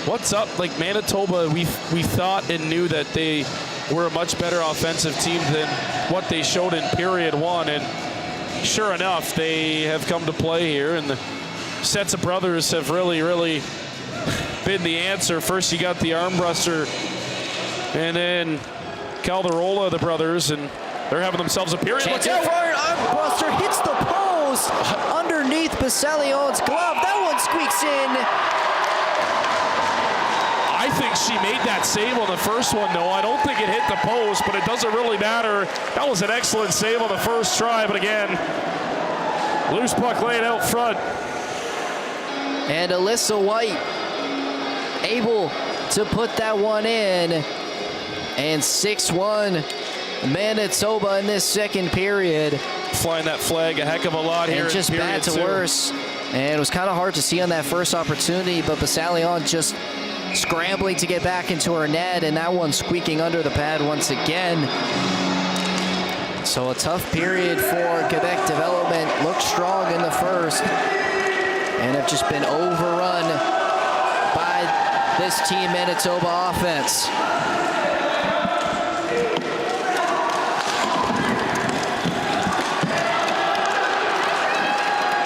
what's up? Like, Manitoba, we thought and knew that they were a much better offensive team than what they showed in period 1, and sure enough, they have come to play here, and the sets of brothers have really been the answer. First, you got the Armbruster, and then Calderola, the brothers, and they're having themselves a period. Chance in front, Armbruster hits the post underneath Basalion's glove. That one squeaks in. I think she made that save on the first one, though. I don't think it hit the post, but it doesn't really matter. That was an excellent save on the first try, but again, loose puck laid out front. And Alyssa White able to put that one in. And 6-1 Manitoba in this second period. Flying that flag a heck of a lot here. And just in bad to worse. And it was kind of hard to see on that first opportunity, but Basalion just scrambling to get back into her net, and that one squeaking under the pad once again. So a tough period for Quebec Development. Looked strong in the first and have just been overrun by this Team Manitoba offense.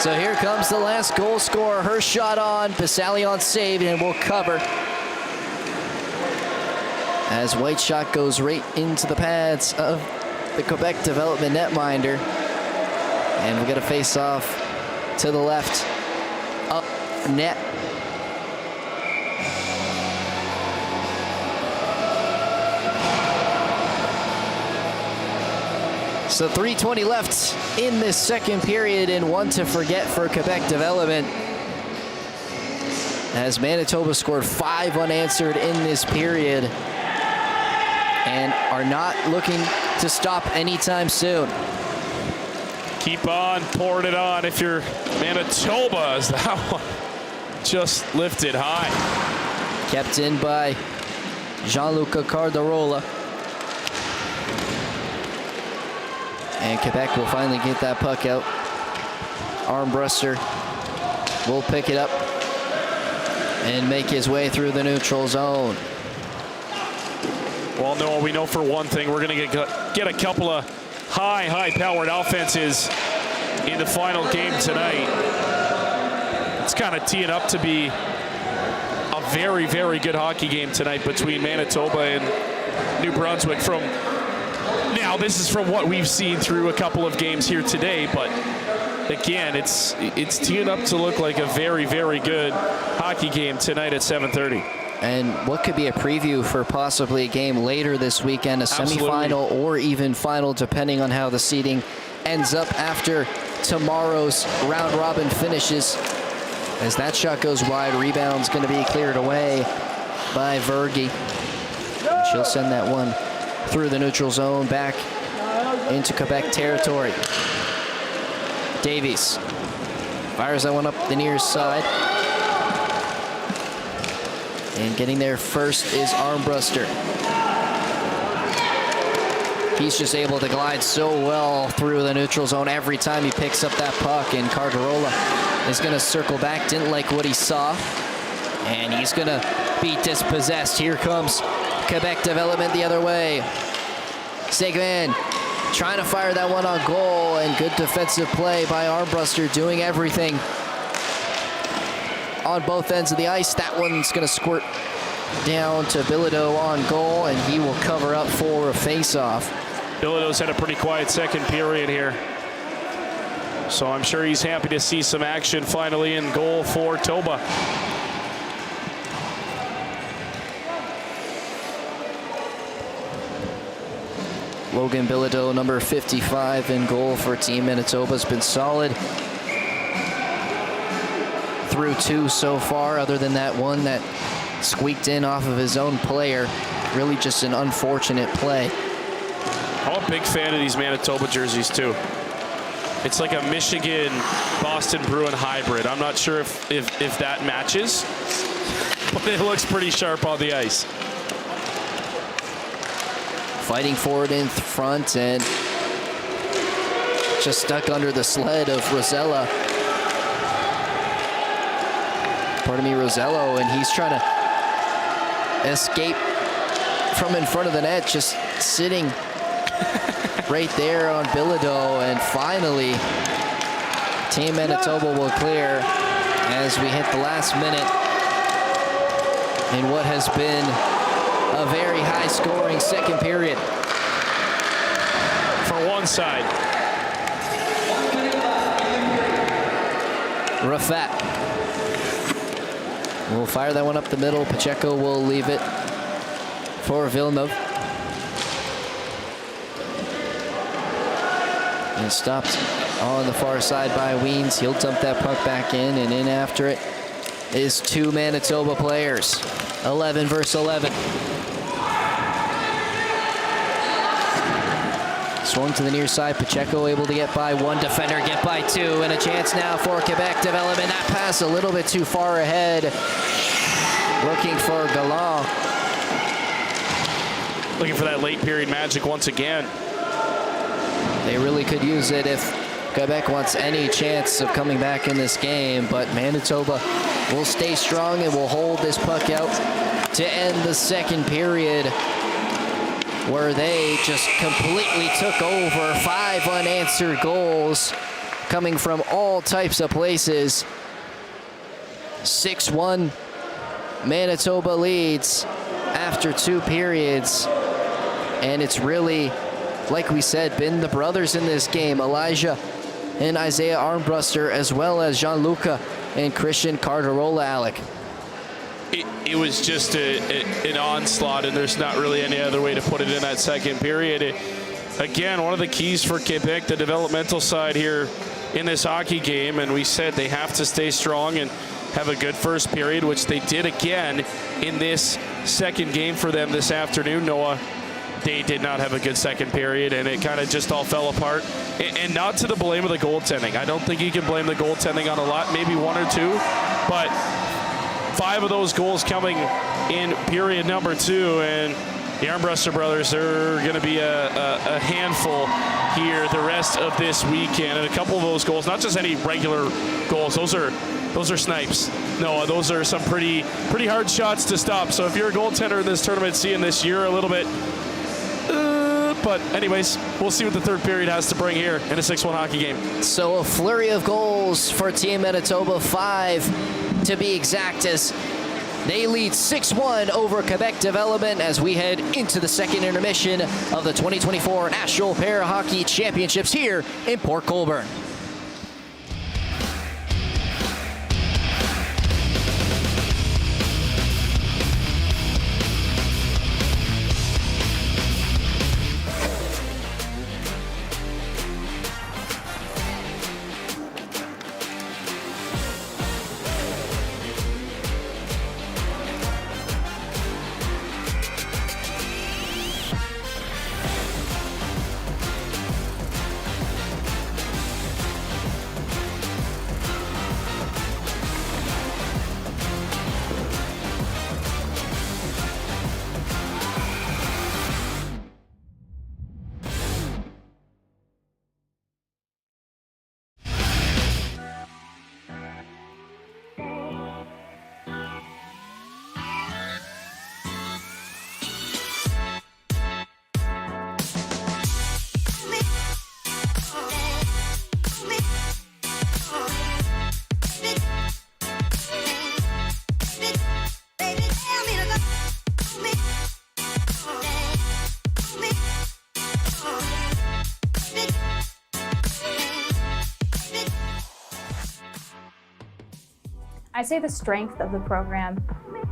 So here comes the last goal scorer. Her shot on, Basalion saved and will cover. As White shot goes right into the pads of the Quebec Development netminder. And we got a face off to the left, up net. So 3:20 left in this second period and one to forget for Quebec Development. As Manitoba scored 5 unanswered in this period and are not looking to stop anytime soon. Keep on pouring it on if you're Manitoba, as that one just lifted high. Kept in by Gianluca Cardarola. And Quebec will finally get that puck out. Armbruster will pick it up and make his way through the neutral zone. Well, Noah, we know for one thing, we're going to get a couple of high-powered offenses in the final game tonight. It's kind of teeing up to be a very, very good hockey game tonight between Manitoba and New Brunswick. Now, this is from what we've seen through a couple of games here today, but again, it's teeing up to look like a very, very good hockey game tonight at 7:30. And what could be a preview for possibly a game later this weekend, a semifinal or even final, depending on how the seeding ends up after tomorrow's round robin finishes. As that shot goes wide, rebound's going to be cleared away by Verge. She'll send that one through the neutral zone back into Quebec territory. Davies fires that one up the near side. And getting there first is Armbruster. He's just able to glide so well through the neutral zone every time he picks up that puck, and Cardarola is going to circle back. Didn't like what he saw, and he's going to be dispossessed. Here comes Quebec Development the other way. Seguin trying to fire that one on goal, and good defensive play by Armbruster, doing everything on both ends of the ice. That one's going to squirt down to Bilodeau on goal, and he will cover up for a face-off. Bilodeau's had a pretty quiet second period here, so I'm sure he's happy to see some action finally in goal for Toba. Logan Bilodeau, number 55, in goal for Team Manitoba, has been solid through 2 so far, other than that one that squeaked in off of his own player. Really just an unfortunate play. I'm a big fan of these Manitoba jerseys too. It's like a Michigan Boston Bruin hybrid. I'm not sure if that matches, but it looks pretty sharp on the ice. Fighting forward in front and just stuck under the sled of Rosella. Rosello, and he's trying to escape from in front of the net, just sitting right there on Bilodeau, and finally Team Manitoba will clear as we hit the last minute in what has been a very high-scoring second period. For one side. Rafat will fire that one up the middle. Pacheco will leave it for Villeneuve. And stopped on the far side by Weens. He'll dump that puck back in, and in after it is 2 Manitoba players. 11 versus 11. Swung to the near side. Pacheco able to get by one defender, get by two, and a chance now for Quebec development. That pass a little bit too far ahead. Looking for Gallant. Looking for that late period magic once again. They really could use it if Quebec wants any chance of coming back in this game, but Manitoba will stay strong and will hold this puck out to end the second period, where they just completely took over. 5 unanswered goals coming from all types of places. 6-1 Manitoba leads after 2 periods. And it's really, like we said, been the brothers in this game, Elijah and Isaiah Armbruster, as well as Gianluca and Christian Carterola, Alec. It was just an onslaught, and there's not really any other way to put it in that second period. Again, one of the keys for Quebec, the developmental side here in this hockey game, and we said they have to stay strong and have a good first period, which they did again in this second game for them this afternoon. Noah, they did not have a good second period, and it kind of just all fell apart. And not to the blame of the goaltending. I don't think you can blame the goaltending on a lot, maybe 1 or 2, but 5 of those goals coming in period number 2, and the Armbruster brothers are going to be a handful here the rest of this weekend. And a couple of those goals, not just any regular goals, those are snipes. No, those are some pretty hard shots to stop. So if you're a goaltender in this tournament, seeing this, you're a little bit. But anyways, we'll see what the third period has to bring here in a 6-1 hockey game. So a flurry of goals for Team Manitoba, 5 to be exact, as they lead 6-1 over Quebec Development as we head into the second intermission of the 2024 National Para Hockey Championships here in Port Colborne. I'd say the strength of the program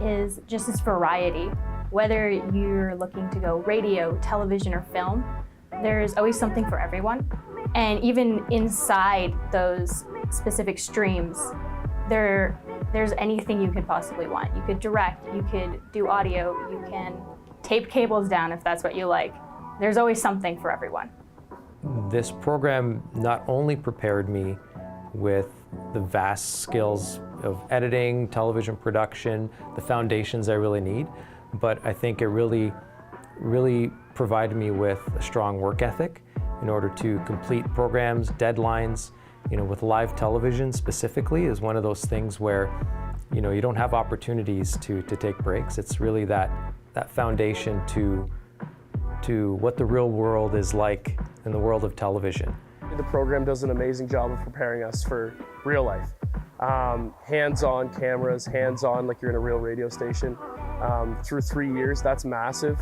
is just its variety. Whether you're looking to go radio, television, or film, there's always something for everyone. And even inside those specific streams, there's anything you could possibly want. You could direct, you could do audio, you can tape cables down if that's what you like. There's always something for everyone. This program not only prepared me with the vast skills of editing, television production, the foundations I really need, but I think it really provided me with a strong work ethic in order to complete programs, deadlines. You know, with live television specifically is one of those things where, you know, you don't have opportunities to take breaks. It's really that foundation to what the real world is like in the world of television. The program does an amazing job of preparing us for real life. Hands-on cameras, hands-on like you're in a real radio station. Through 3 years, that's massive.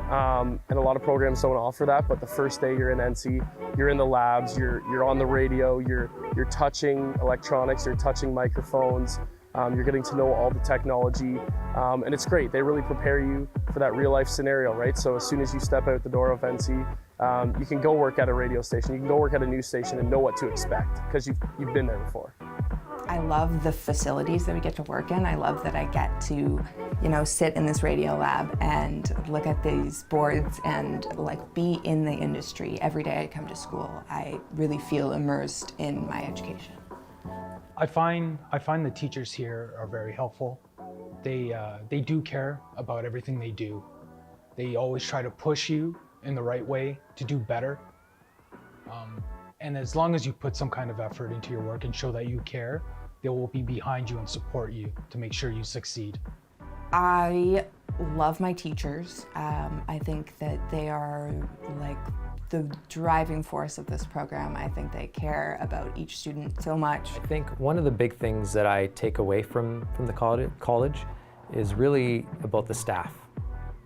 And a lot of programs don't offer that, but the first day you're in NC, you're in the labs, you're on the radio, you're touching electronics, you're touching microphones, you're getting to know all the technology, and it's great. They really prepare you for that real life scenario, right? So as soon as you step out the door of NC, you can go work at a radio station, you can go work at a news station and know what to expect because you've been there before. I I love the facilities that we get to work in. I love that I get to, sit in this radio lab and look at these boards and be in the industry. Every day I come to school, I really feel immersed in my education. I find the teachers here are very helpful. They do care about everything they do. They always try to push you in the right way to do better. And as long as you put some kind of effort into your work and show that you care, they will be behind you and support you to make sure you succeed. I love my teachers. I think that they are the driving force of this program. I think they care about each student so much. I think one of the big things that I take away from the college is really about the staff,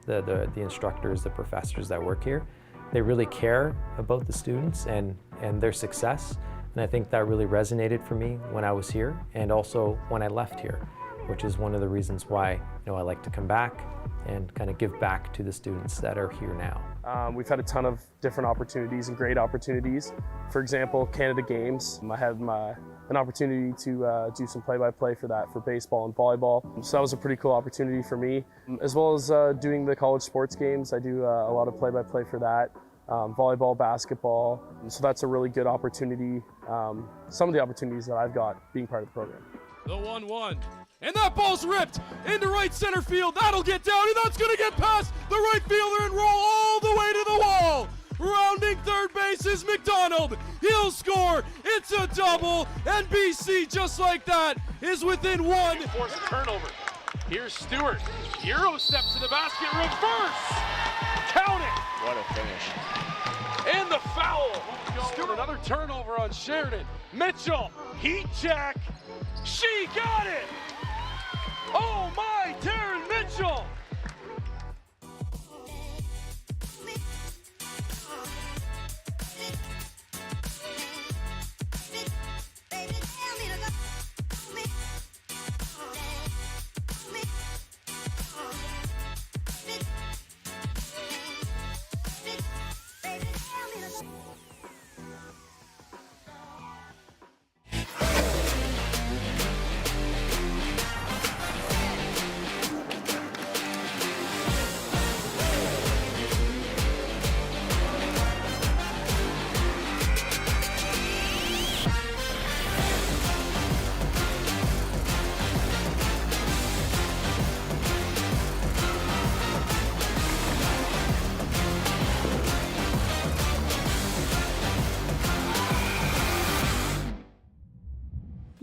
the instructors, the professors that work here. They really care about the students and their success. And I think that really resonated for me when I was here and also when I left here, which is one of the reasons why I like to come back and kind of give back to the students that are here now. We've had a ton of different opportunities and great opportunities. For example, Canada Games. I had an opportunity to do some play-by-play for that for baseball and volleyball. So that was a pretty cool opportunity for me. As well as doing the college sports games, I do a lot of play-by-play for that. Volleyball, basketball. So that's a really good opportunity. Some of the opportunities that I've got being part of the program. The 1-1. And that ball's ripped into right center field. That'll get down, and that's going to get past the right fielder and roll all the way to the wall. Rounding third base is McDonald. He'll score. It's a double. And BC, just like that, is within one. Force a turnover. Here's Stewart. Euro step to the basket. Reverse. Count it. What a finish. And the foul. Stewart, another turnover on Sheridan. Mitchell, heat check. She got it. Oh my, Taryn Mitchell.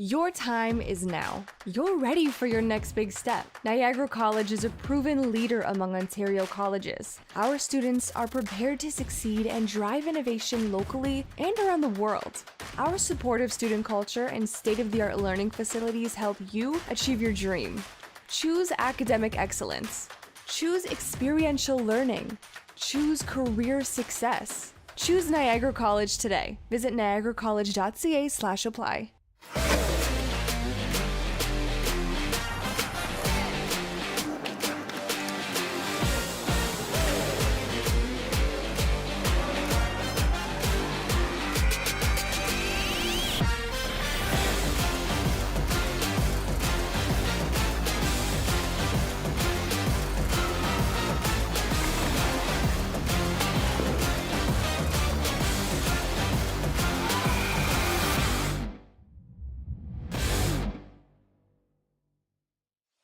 Your time is now. You're ready for your next big step. Niagara College is a proven leader among Ontario colleges. Our students are prepared to succeed and drive innovation locally and around the world. Our supportive student culture and state-of-the-art learning facilities help you achieve your dream. Choose academic excellence. Choose experiential learning. Choose career success. Choose Niagara College today. Visit niagaracollege.ca/apply.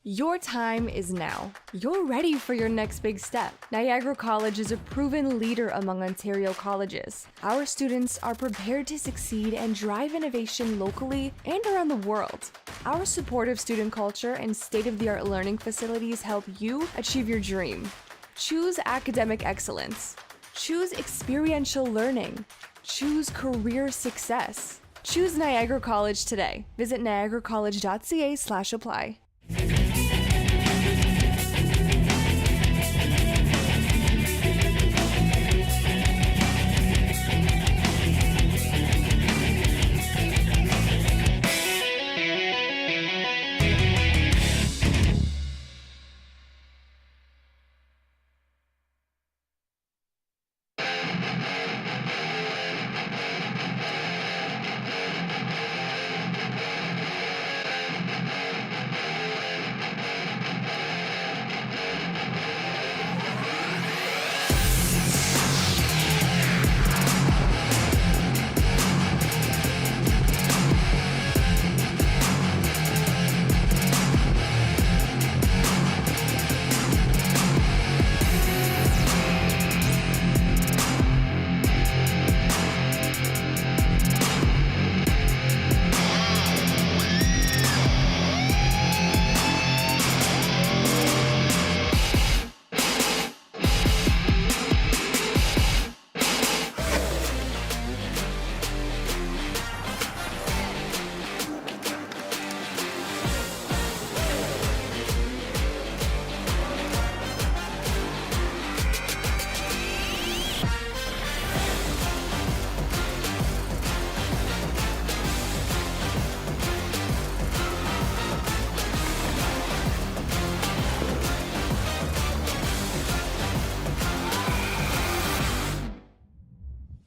Your time is now. You're ready for your next big step. Niagara College is a proven leader among Ontario colleges. Our students are prepared to succeed and drive innovation locally and around the world. Our supportive student culture and state-of-the-art learning facilities help you achieve your dream. Choose academic excellence. Choose experiential learning. Choose career success. Choose Niagara College today. Visit niagaracollege.ca/apply.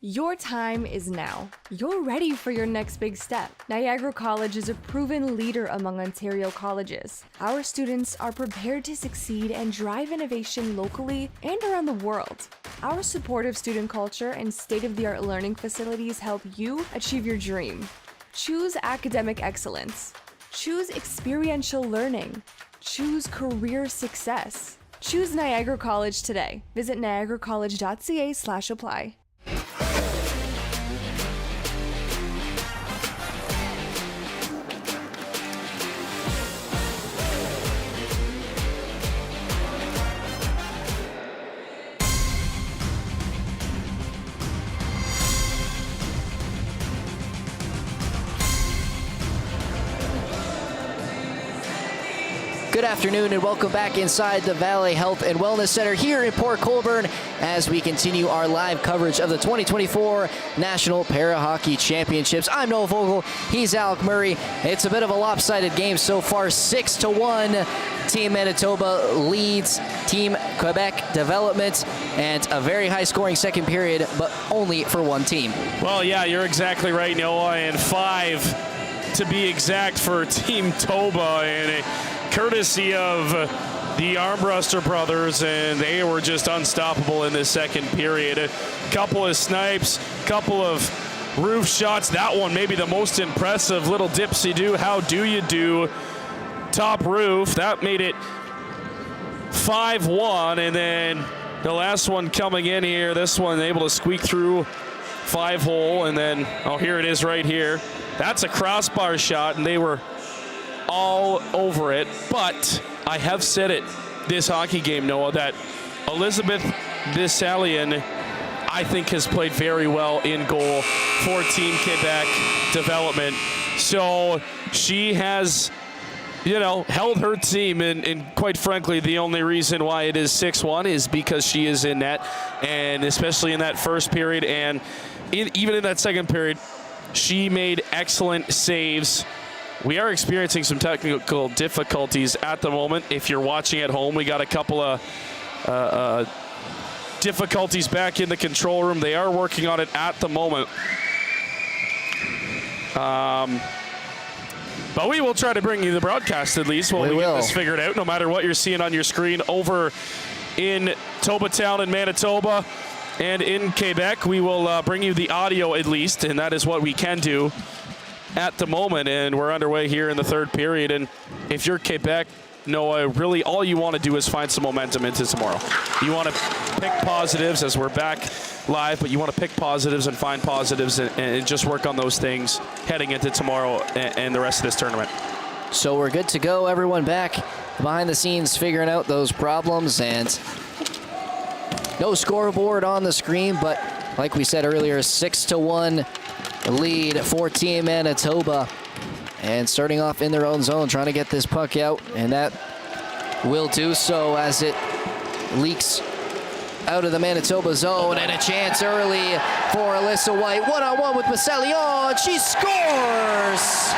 Your time is now. You're ready for your next big step. Niagara College is a proven leader among Ontario colleges. Our students are prepared to succeed and drive innovation locally and around the world. Our supportive student culture and state-of-the-art learning facilities help you achieve your dream. Choose academic excellence. Choose experiential learning. Choose career success. Choose Niagara College today. Visit niagaracollege.ca/apply. Good afternoon and welcome back inside the Valley Health and Wellness Center here in Port Colborne as we continue our live coverage of the 2024 National Para-Hockey Championships. I'm Noah Vogel, he's Alec Murray. It's a bit of a lopsided game so far, 6-1. Team Manitoba leads Team Quebec Development, and a very high-scoring second period, but only for one team. Well, yeah, you're exactly right, Noah, and 5 to be exact for Team Toba, and courtesy of the Armbruster brothers, and they were just unstoppable in this second period. A couple of snipes, couple of roof shots. That one maybe the most impressive, little dipsy-do, how do you do, top roof. That made it 5-1, and then the last one coming in here, this one able to squeak through 5-hole, and then, oh, here it is right here. That's a crossbar shot, and they were all over it. But I have said it this hockey game, Noah, that Elizabeth Bissalian, I think, has played very well in goal for Team Quebec Development. So she has, you know, held her team, and quite frankly, the only reason why it is 6-1 is because she is in net, and especially in that first period, and even in that second period, she made excellent saves. We are experiencing some technical difficulties at the moment. If you're watching at home, we got a couple of difficulties back in the control room. They are working on it at the moment. But we will try to bring you the broadcast at least while we get this figured out, no matter what you're seeing on your screen over in Toba Town in Manitoba and in Quebec. We will bring you the audio at least, and that is what we can do at the moment, and we're underway here in the third period. And if you're Quebec, Noah, really all you want to do is find some momentum into tomorrow. You want to pick positives as we're back live, but you want to pick positives and find positives and just work on those things heading into tomorrow and the rest of this tournament. So we're good to go. Everyone back behind the scenes figuring out those problems, and no scoreboard on the screen, but like we said earlier, 6-1 lead for Team Manitoba, and starting off in their own zone, trying to get this puck out, and that will do so as it leaks out of the Manitoba zone, and a chance early for Alyssa White. One-on-one with Bissalian. She scores!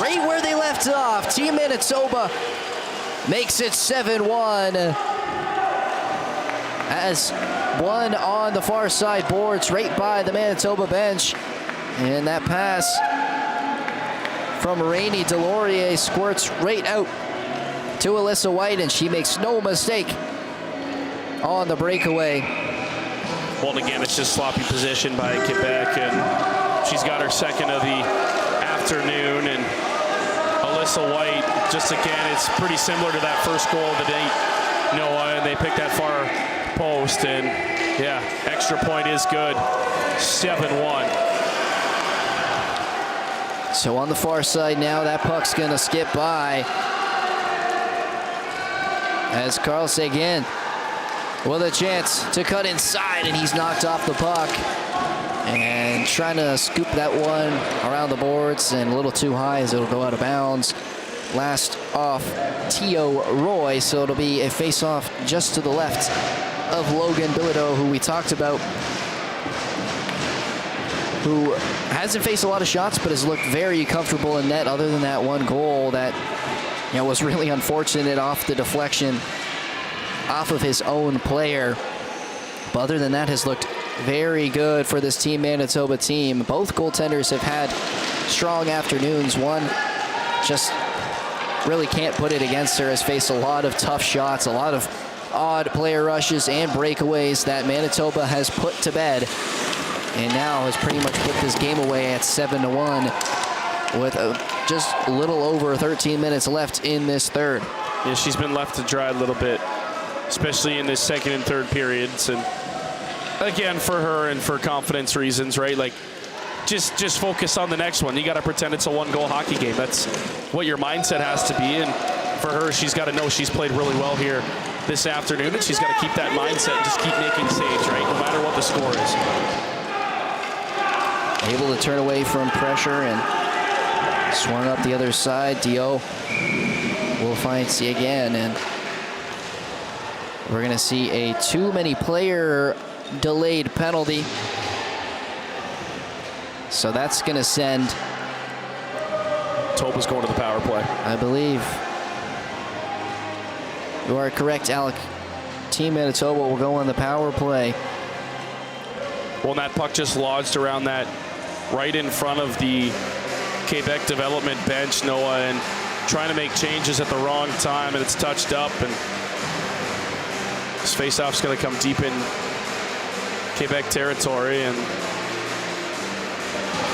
Right where they left off. Team Manitoba makes it 7-1. As one on the far side boards right by the Manitoba bench. And that pass from Rainey Delorier squirts right out to Alyssa White, and she makes no mistake on the breakaway. Well, again, it's just sloppy position by Quebec, and she's got her second of the afternoon. And Alyssa White, just again, it's pretty similar to that first goal of the day, Noah, and they picked that far post, and yeah, extra point is good. 7-1. So on the far side now, that puck's gonna skip by as Carl Seguin with a chance to cut inside, and he's knocked off the puck and trying to scoop that one around the boards, and a little too high as it'll go out of bounds. Last off Tio Roy, so it'll be a face-off just to the left of Logan Bilodeau, who we talked about, who hasn't faced a lot of shots but has looked very comfortable in net, other than that one goal that, you know, was really unfortunate off the deflection off of his own player. But other than that, has looked very good for this Team Manitoba team. Both goaltenders have had strong afternoons. One just really can't put it against her, has faced a lot of tough shots, a lot of odd player rushes and breakaways that Manitoba has put to bed, and now has pretty much put this game away at 7-1 with just a little over 13 minutes left in this third. Yeah, she's been left to dry a little bit, especially in this second and third periods. And again, for her and for confidence reasons, right? Like, just focus on the next one. You got to pretend it's a one-goal hockey game. That's what your mindset has to be. And for her, she's got to know she's played really well here this afternoon, and she's got to keep that mindset and just keep making saves, right? No matter what the score is. Able to turn away from pressure and swung up the other side. Dio will find C again, and we're going to see a too many player delayed penalty. So that's going to send. Toba's going to the power play, I believe. You are correct, Alec. Team Manitoba will go on the power play. Well, that puck just lodged around that right in front of the Quebec development bench, Noah, and trying to make changes at the wrong time, and it's touched up, and this faceoff's going to come deep in Quebec territory, and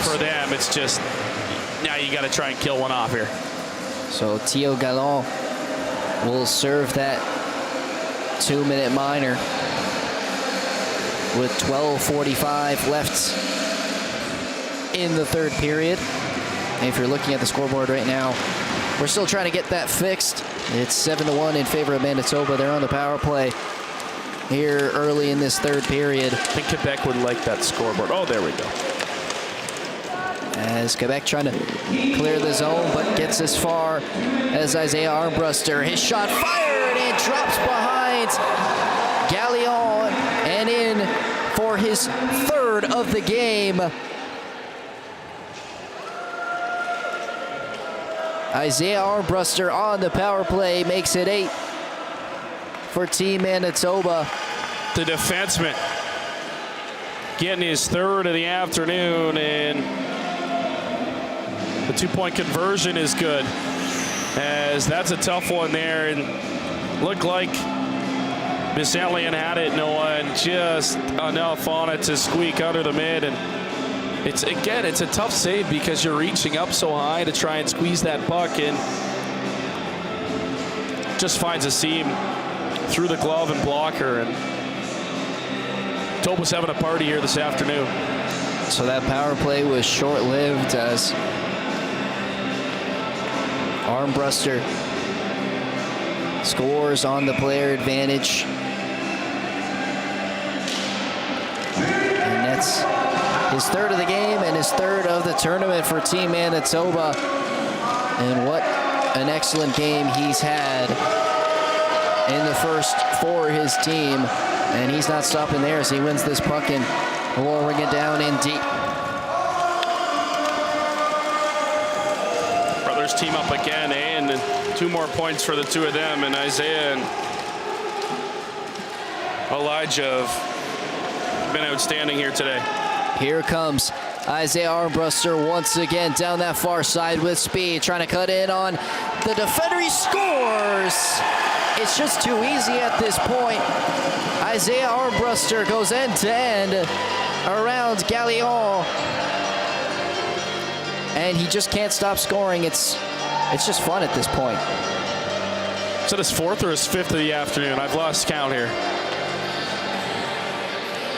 for them, it's just, now you got to try and kill one off here. So Theo Gallon will serve that 2-minute minor with 12:45 left in the third period. And if you're looking at the scoreboard right now, we're still trying to get that fixed. It's 7-1 in favor of Manitoba. They're on the power play here early in this third period. I think Quebec would like that scoreboard. Oh, there we go. As Quebec trying to clear the zone, but gets as far as Isaiah Armbruster. His shot fired and drops behind Gallion and in for his third of the game. Isaiah Armbruster on the power play makes it 8 for Team Manitoba. The defenseman getting his third of the afternoon, and the two-point conversion is good, as that's a tough one there, and looked like Miss Alien had it, Noah, and just enough on it to squeak under the mid. And it's a tough save because you're reaching up so high to try and squeeze that puck, and just finds a seam through the glove and blocker. And Toba's having a party here this afternoon. So that power play was short-lived as Armbruster scores on the player advantage. And that's his third of the game and his third of the tournament for Team Manitoba. And what an excellent game he's had in the first for his team. And he's not stopping there as he wins this puck and lowering it down in deep. Brothers team up again, and 2 more points for the two of them. And Isaiah and Elijah have been outstanding here today. Here comes Isaiah Armbruster once again down that far side with speed, trying to cut in on the defender. He scores! It's just too easy at this point. Isaiah Armbruster goes end-to-end around Gallion, and he just can't stop scoring. It's just fun at this point. Is that his 4th or his 5th of the afternoon? I've lost count here.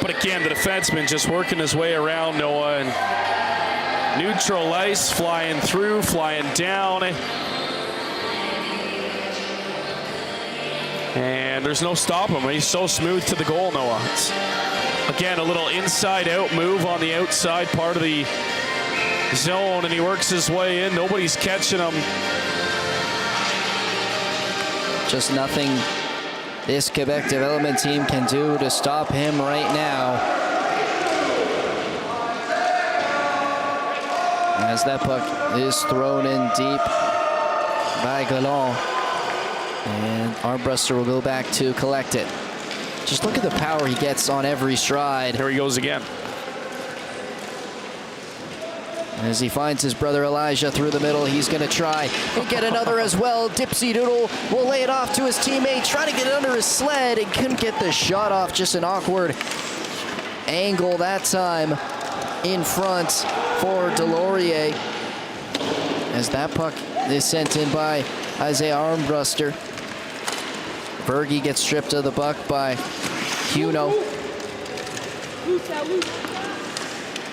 But again, the defenseman just working his way around Noah, and neutral ice, flying through, flying down. And there's no stopping him. He's so smooth to the goal, Noah. It's, again, a little inside-out move on the outside part of the zone, and he works his way in. Nobody's catching him. Just nothing this Quebec development team can do to stop him right now. As that puck is thrown in deep by Galon. And Armbruster will go back to collect it. Just look at the power he gets on every stride. Here he goes again. As he finds his brother Elijah through the middle, he's going to try and get another as well. Dipsy Doodle will lay it off to his teammate, trying to get it under his sled, and couldn't get the shot off. Just an awkward angle that time in front for Delorier. As that puck is sent in by Isaiah Armbruster. Berge gets stripped of the puck by Huno.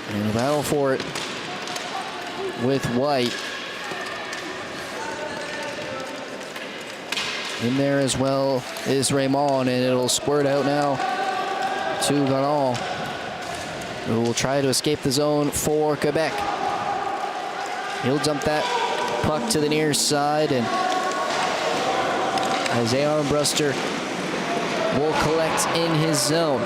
And a battle for it with White. In there as well is Raymond, and it'll squirt out now to Galland, who will try to escape the zone for Quebec. He'll dump that puck to the near side, and Isaiah Armbruster will collect in his zone.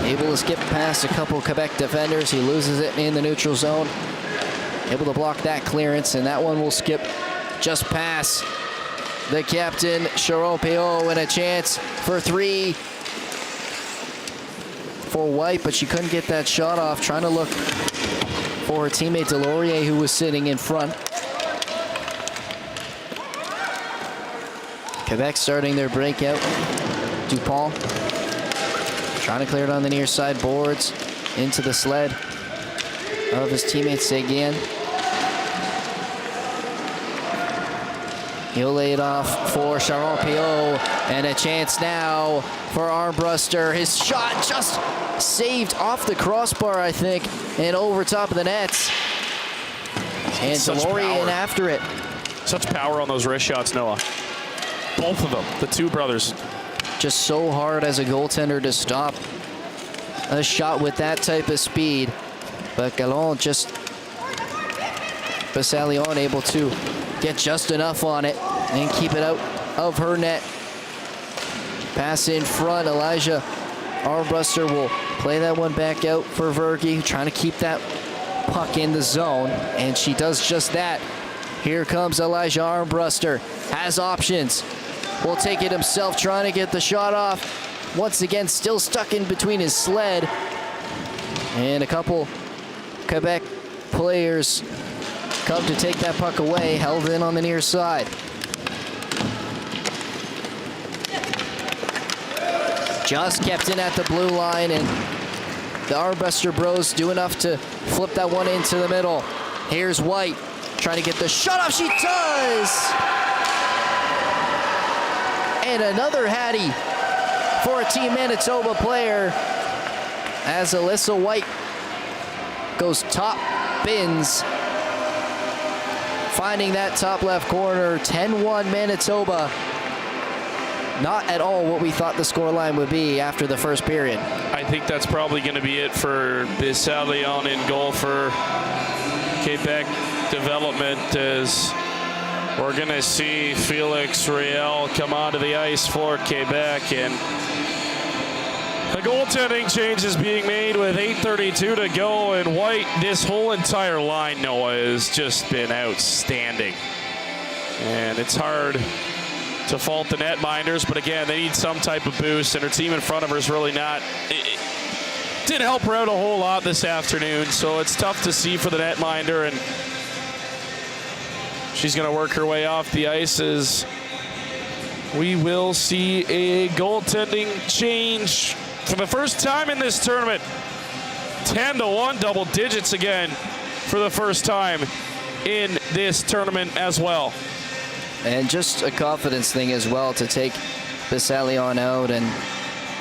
Able to skip past a couple Quebec defenders. He loses it in the neutral zone. Able to block that clearance, and that one will skip just past the captain, Sharon Payot, and a chance for 3 for White, but she couldn't get that shot off. Trying to look for her teammate Delorier, who was sitting in front. Quebec starting their breakout. Dupont trying to clear it on the near side boards into the sled of his teammate Seguin. He'll lay it off for Sharon Payot, and a chance now for Armbruster. His shot just saved off the crossbar, I think, and over top of the nets. And Delorier in after it. Such power on those wrist shots, Noah. Both of them, the two brothers. Just so hard as a goaltender to stop a shot with that type of speed. But Galland just, Basalion able to get just enough on it and keep it out of her net. Pass in front, Elijah Armbruster will play that one back out for Verge, trying to keep that puck in the zone, and she does just that. Here comes Elijah Armbruster, has options. Will take it himself, trying to get the shot off. Once again, still stuck in between his sled. And a couple Quebec players come to take that puck away, held in on the near side. Just kept in at the blue line, and the Armbruster bros do enough to flip that one into the middle. Here's White, trying to get the shot off. She does! And another Hattie for a Team Manitoba player as Alyssa White goes top bins, finding that top left corner. 10-1 Manitoba. Not at all what we thought the scoreline would be after the first period. I think that's probably going to be it for Bisalion in goal for Quebec development, as we're going to see Felix Riel come onto the ice for Quebec, and the goaltending change is being made with 8:32 to go, and White, this whole entire line, Noah, has just been outstanding. And it's hard to fault the netminders, but again, they need some type of boost, and her team in front of her is really not. It didn't help her out a whole lot this afternoon, so it's tough to see for the netminder, and she's going to work her way off the ice as we will see a goaltending change for the first time in this tournament. 10-1, double digits again for the first time in this tournament as well. And just a confidence thing as well to take Bisalion out and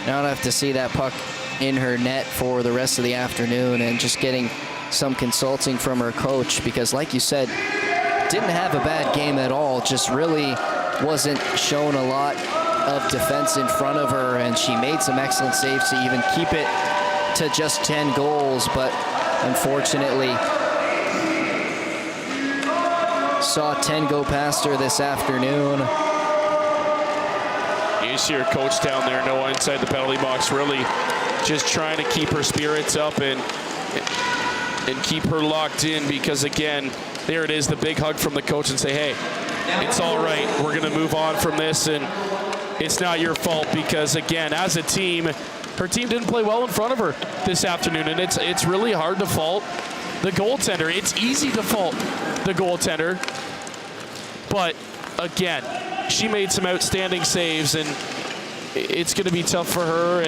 not have to see that puck in her net for the rest of the afternoon, and just getting some consulting from her coach, because like you said, didn't have a bad game at all, just really wasn't shown a lot of defense in front of her, and she made some excellent saves to even keep it to just 10 goals, but unfortunately saw 10 go past her this afternoon. You see her coach down there, Noah, inside the penalty box, really just trying to keep her spirits up and keep her locked in, because again, there it is, the big hug from the coach, and say, hey, it's all right. We're going to move on from this. And it's not your fault because, again, as a team, her team didn't play well in front of her this afternoon, and it's really hard to fault the goaltender. It's easy to fault the goaltender, but again, she made some outstanding saves, and it's going to be tough for her.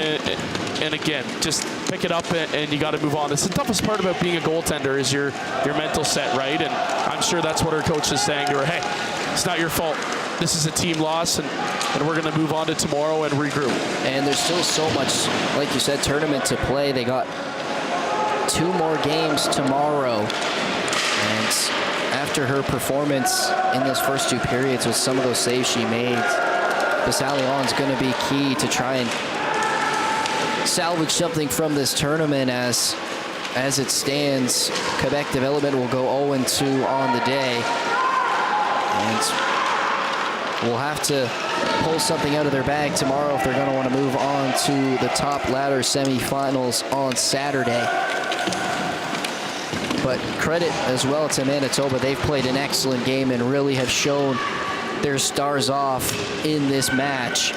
And again, just pick it up and you got to move on. It's the toughest part about being a goaltender is your mental set, right? And I'm sure that's what her coach is saying to her. Hey, it's not your fault. This is a team loss, and we're going to move on to tomorrow and regroup. And there's still so much, like you said, tournament to play. They got 2 more games tomorrow. And after her performance in those first 2 periods with some of those saves she made, Bassalion's going to be key to try and salvage something from this tournament. As it stands, Quebec Development will go 0-2 on the day. And we'll have to pull something out of their bag tomorrow if they're going to want to move on to the top ladder semifinals on Saturday. But credit as well to Manitoba. They've played an excellent game and really have shown their stars off in this match.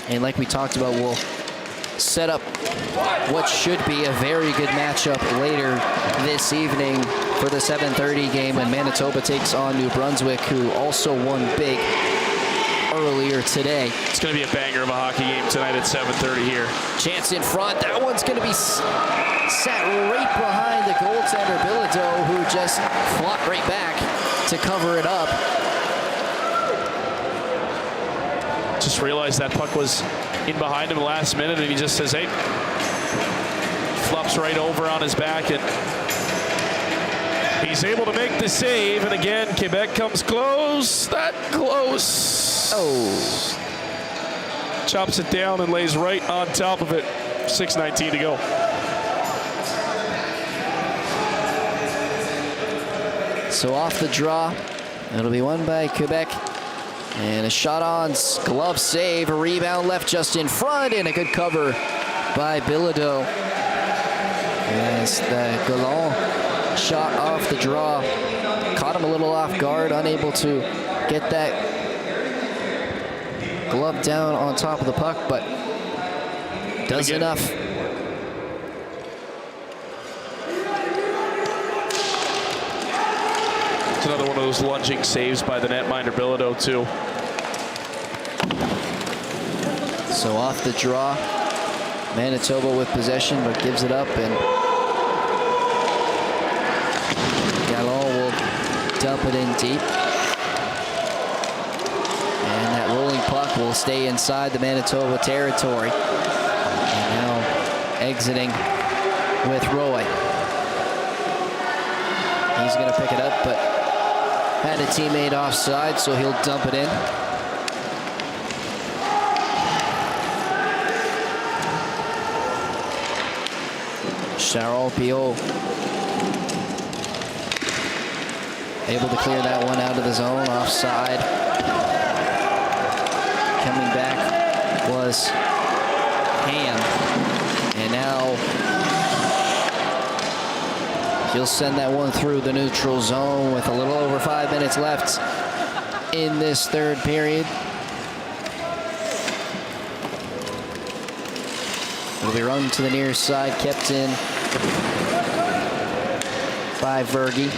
And like we talked about, we'll set up what should be a very good matchup later this evening for the 7:30 game when Manitoba takes on New Brunswick, who also won big earlier today. It's going to be a banger of a hockey game tonight at 7:30 here. Chance in front. That one's going to be sat right behind the goaltender, Bilodeau, who just flopped right back to cover it up. Just realized that puck was in behind him last minute, and he just says, hey, flops right over on his back, and he's able to make the save. And again, Quebec comes close. That close. Oh. Chops it down and lays right on top of it. 6:19 to go. So off the draw, it'll be won by Quebec. And a shot on, glove save, a rebound left just in front, and a good cover by Bilodeau. As the Galon shot off the draw, caught him a little off guard, unable to get that glove down on top of the puck, but does enough. It's another one of those lunging saves by the netminder Bilodeau too. So off the draw, Manitoba with possession, but gives it up, and Galon will dump it in deep. And that rolling puck will stay inside the Manitoba territory. And now exiting with Roy. He's going to pick it up, but had a teammate offside, so he'll dump it in. Sharon Pio able to clear that one out of the zone, offside. Coming back was Ham, and now he'll send that one through the neutral zone with a little over 5 minutes left in this third period. It'll be run to the near side, kept in by Vergy.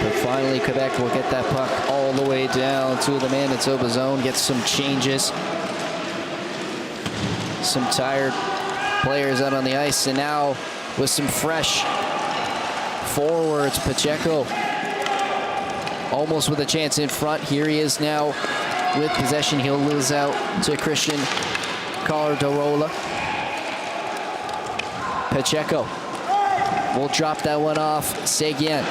But finally, Quebec will get that puck all the way down to the Manitoba zone, get some changes. Some tired players out on the ice, and now with some fresh forwards, Pacheco almost with a chance in front. Here he is now with possession. He'll lose out to Christian Calderola. Pacheco will drop that one off. Seguin.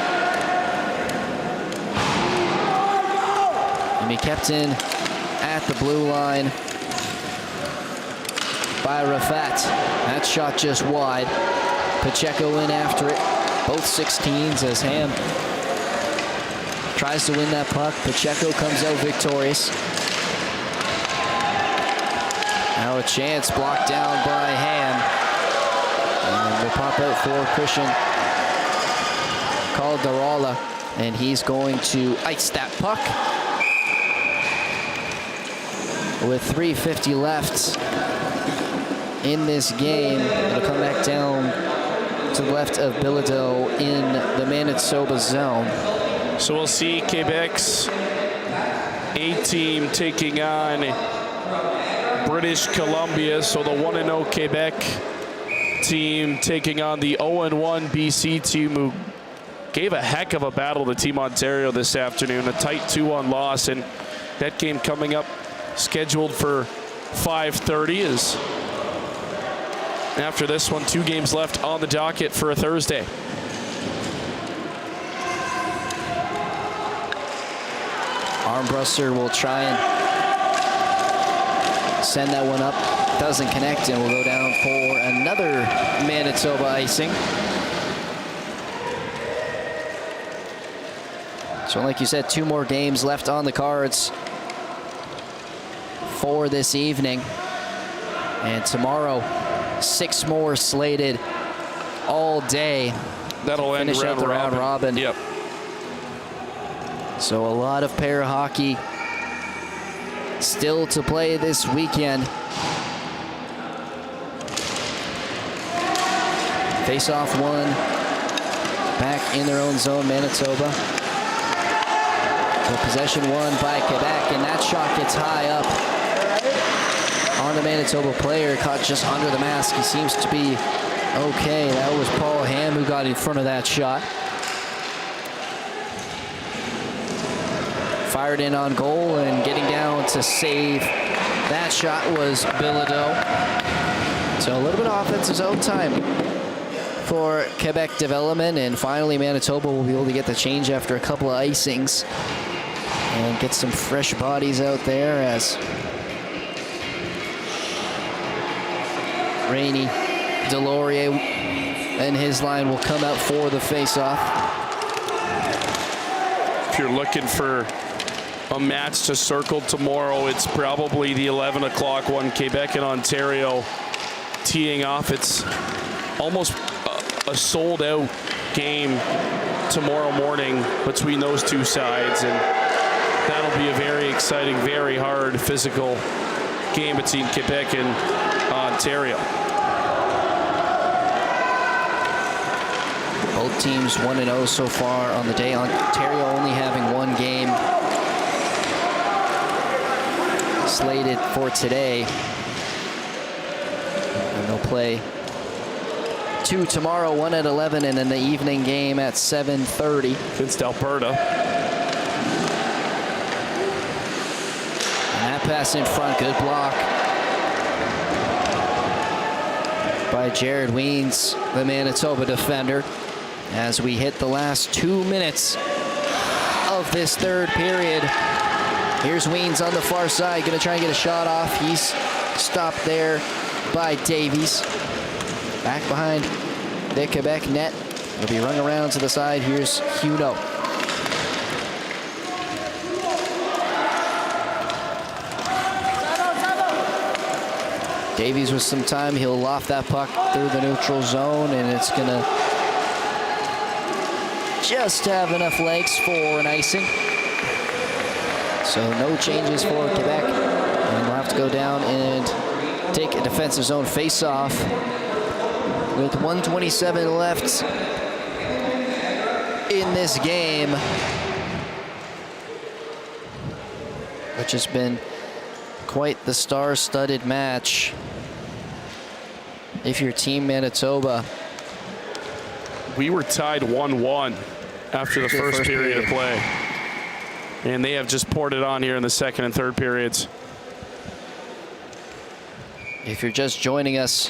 And be kept in at the blue line by Rafat. That shot just wide. Pacheco in after it. Both 16s as Ham tries to win that puck. Pacheco comes out victorious. Now a chance blocked down by Ham. And will pop out for Christian Calderola. And he's going to ice that puck. With 3:50 left in this game, it'll come back down to the left of Bilodeau in the Manitoba zone. So we'll see Quebec's A team taking on British Columbia. So the 1-0 Quebec team taking on the 0-1 BC team, who gave a heck of a battle to Team Ontario this afternoon. A tight 2-1 loss, and that game coming up scheduled for 5:30 is after this one. 2 games left on the docket for a Thursday. Armbruster will try and send that one up. Doesn't connect, and will go down for another Manitoba icing. So like you said, 2 more games left on the cards for this evening. And tomorrow, 6 more slated all day. That'll end finish out the round robin. Yep. So a lot of para hockey still to play this weekend. Face-off won. Back in their own zone, Manitoba. The possession won by Quebec, and that shot gets high up on the Manitoba player. Caught just under the mask. He seems to be okay. That was Paul Ham who got in front of that shot. Fired in on goal, and getting down to save that shot was Bilodeau. So a little bit of offensive zone time for Quebec development, and finally Manitoba will be able to get the change after a couple of icings and get some fresh bodies out there as Rainey Delorier and his line will come out for the face-off. If you're looking for a match to circle tomorrow, it's probably the 11 o'clock one, Quebec and Ontario teeing off. It's almost a sold-out game tomorrow morning between those 2 sides, and that'll be a very exciting, very hard physical game between Quebec and Ontario. Both teams 1-0 so far on the day. Ontario only having 1 game slated for today. And they'll play 2 tomorrow, 1 at 11, and then the evening game at 7:30 against Alberta. And that pass in front, good block by Jared Weens, the Manitoba defender, as we hit the last 2 minutes of this 3rd period. Here's Weens on the far side, gonna try and get a shot off. He's stopped there by Davies. Back behind the Quebec net. It'll be run around to the side. Here's Huno. Davies with some time. He'll loft that puck through the neutral zone, and it's gonna just have enough legs for an icing. So no changes for Quebec, and we'll have to go down and take a defensive zone face-off with 1:27 left in this game, which has been quite the star-studded match. If you're Team Manitoba, we were tied 1-1 after the first period of play, and they have just poured it on here in the 2nd and 3rd periods. If you're just joining us,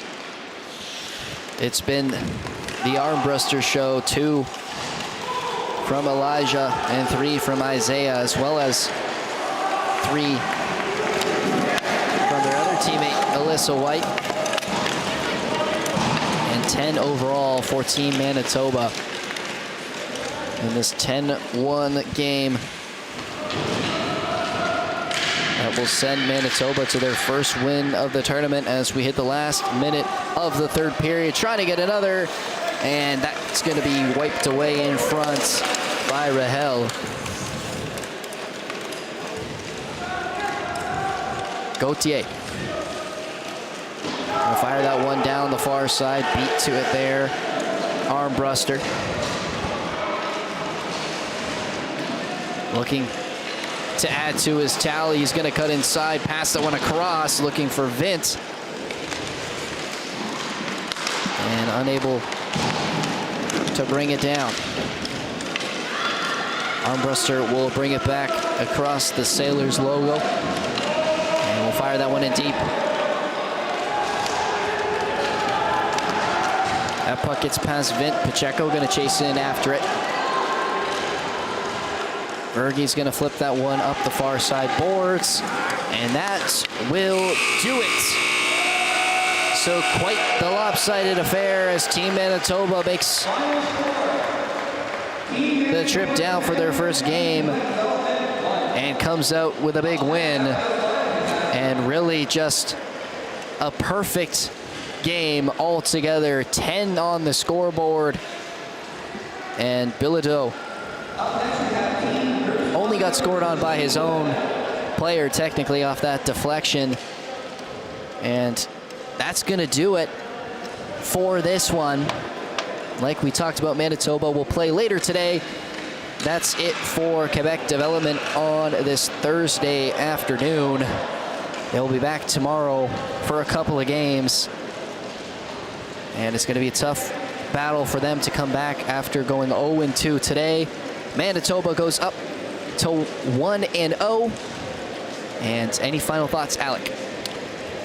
it's been the Armbruster Show, 2 from Elijah and 3 from Isaiah, as well as 3 from their other teammate, Alyssa White. And 10 overall for Team Manitoba in this 10-1 game that will send Manitoba to their first win of the tournament as we hit the last minute of the 3rd period. Trying to get another And that's going to be wiped away in front by Rahel. Gauthier. We'll fire that one down the far side. Beat to it there. Armbruster. Looking to add to his tally. He's going to cut inside. Pass that one across. Looking for Vint. And unable to bring it down. Armbruster will bring it back across the Sailors logo. And we'll fire that one in deep. That puck gets past Vint. Pacheco going to chase in after it. Bergey's going to flip that one up the far side boards. And that will do it. So quite the lopsided affair as Team Manitoba makes the trip down for their first game and comes out with a big win. And really just a perfect game altogether. 10 on the scoreboard. And Bilodeau only got scored on by his own player, technically, off that deflection. And that's going to do it for this one. Like we talked about, Manitoba will play later today. That's it for Quebec Development on this Thursday afternoon. They'll be back tomorrow for a couple of games. And it's going to be a tough battle for them to come back after going 0-2 today. Manitoba goes up to 1-0. And any final thoughts, Alec?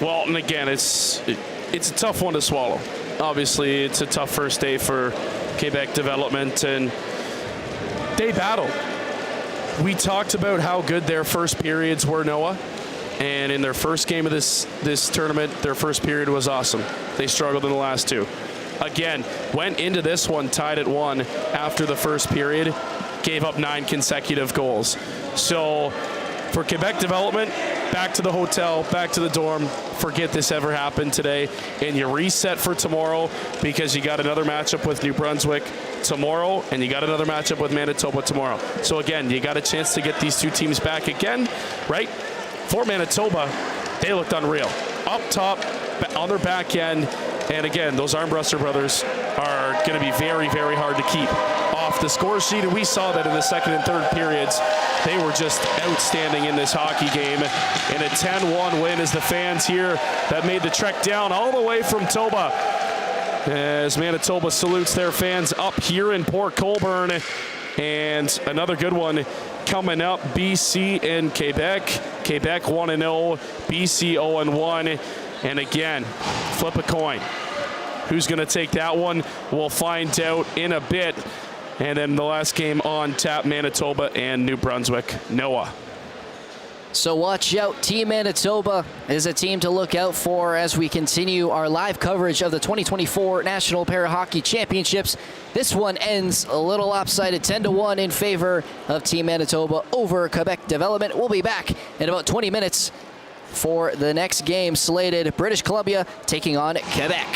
Well, and again, it's a tough one to swallow. Obviously, it's a tough first day for Quebec Development, and they battled. We talked about how good their first periods were, Noah, and in their first game of this tournament, their first period was awesome. They struggled in the last two. Again, went into this one tied at 1 after the first period, gave up 9 consecutive goals. So for Quebec Development, back to the hotel, back to the dorm, forget this ever happened today, and you reset for tomorrow because you got another matchup with New Brunswick tomorrow, and you got another matchup with Manitoba tomorrow. So again, you got a chance to get these two teams back again, right? For Manitoba, they looked unreal. Up top, on their back end, and again, those Armbruster brothers are going to be very, very hard to keep off the score sheet, and we saw that in the second and third periods. They were just outstanding in this hockey game. And a 10-1 win as the fans here that made the trek down all the way from Toba. As Manitoba salutes their fans up here in Port Colborne. And another good one coming up, BC and Quebec. Quebec 1-0, BC 0-1. And again, flip a coin. Who's going to take that one? We'll find out in a bit. And then the last game on tap, Manitoba and New Brunswick. Noah. So watch out. Team Manitoba is a team to look out for as we continue our live coverage of the 2024 National Para Hockey Championships. This one ends a little lopsided, 10-1 in favor of Team Manitoba over Quebec Development. We'll be back in about 20 minutes for the next game slated. British Columbia taking on Quebec.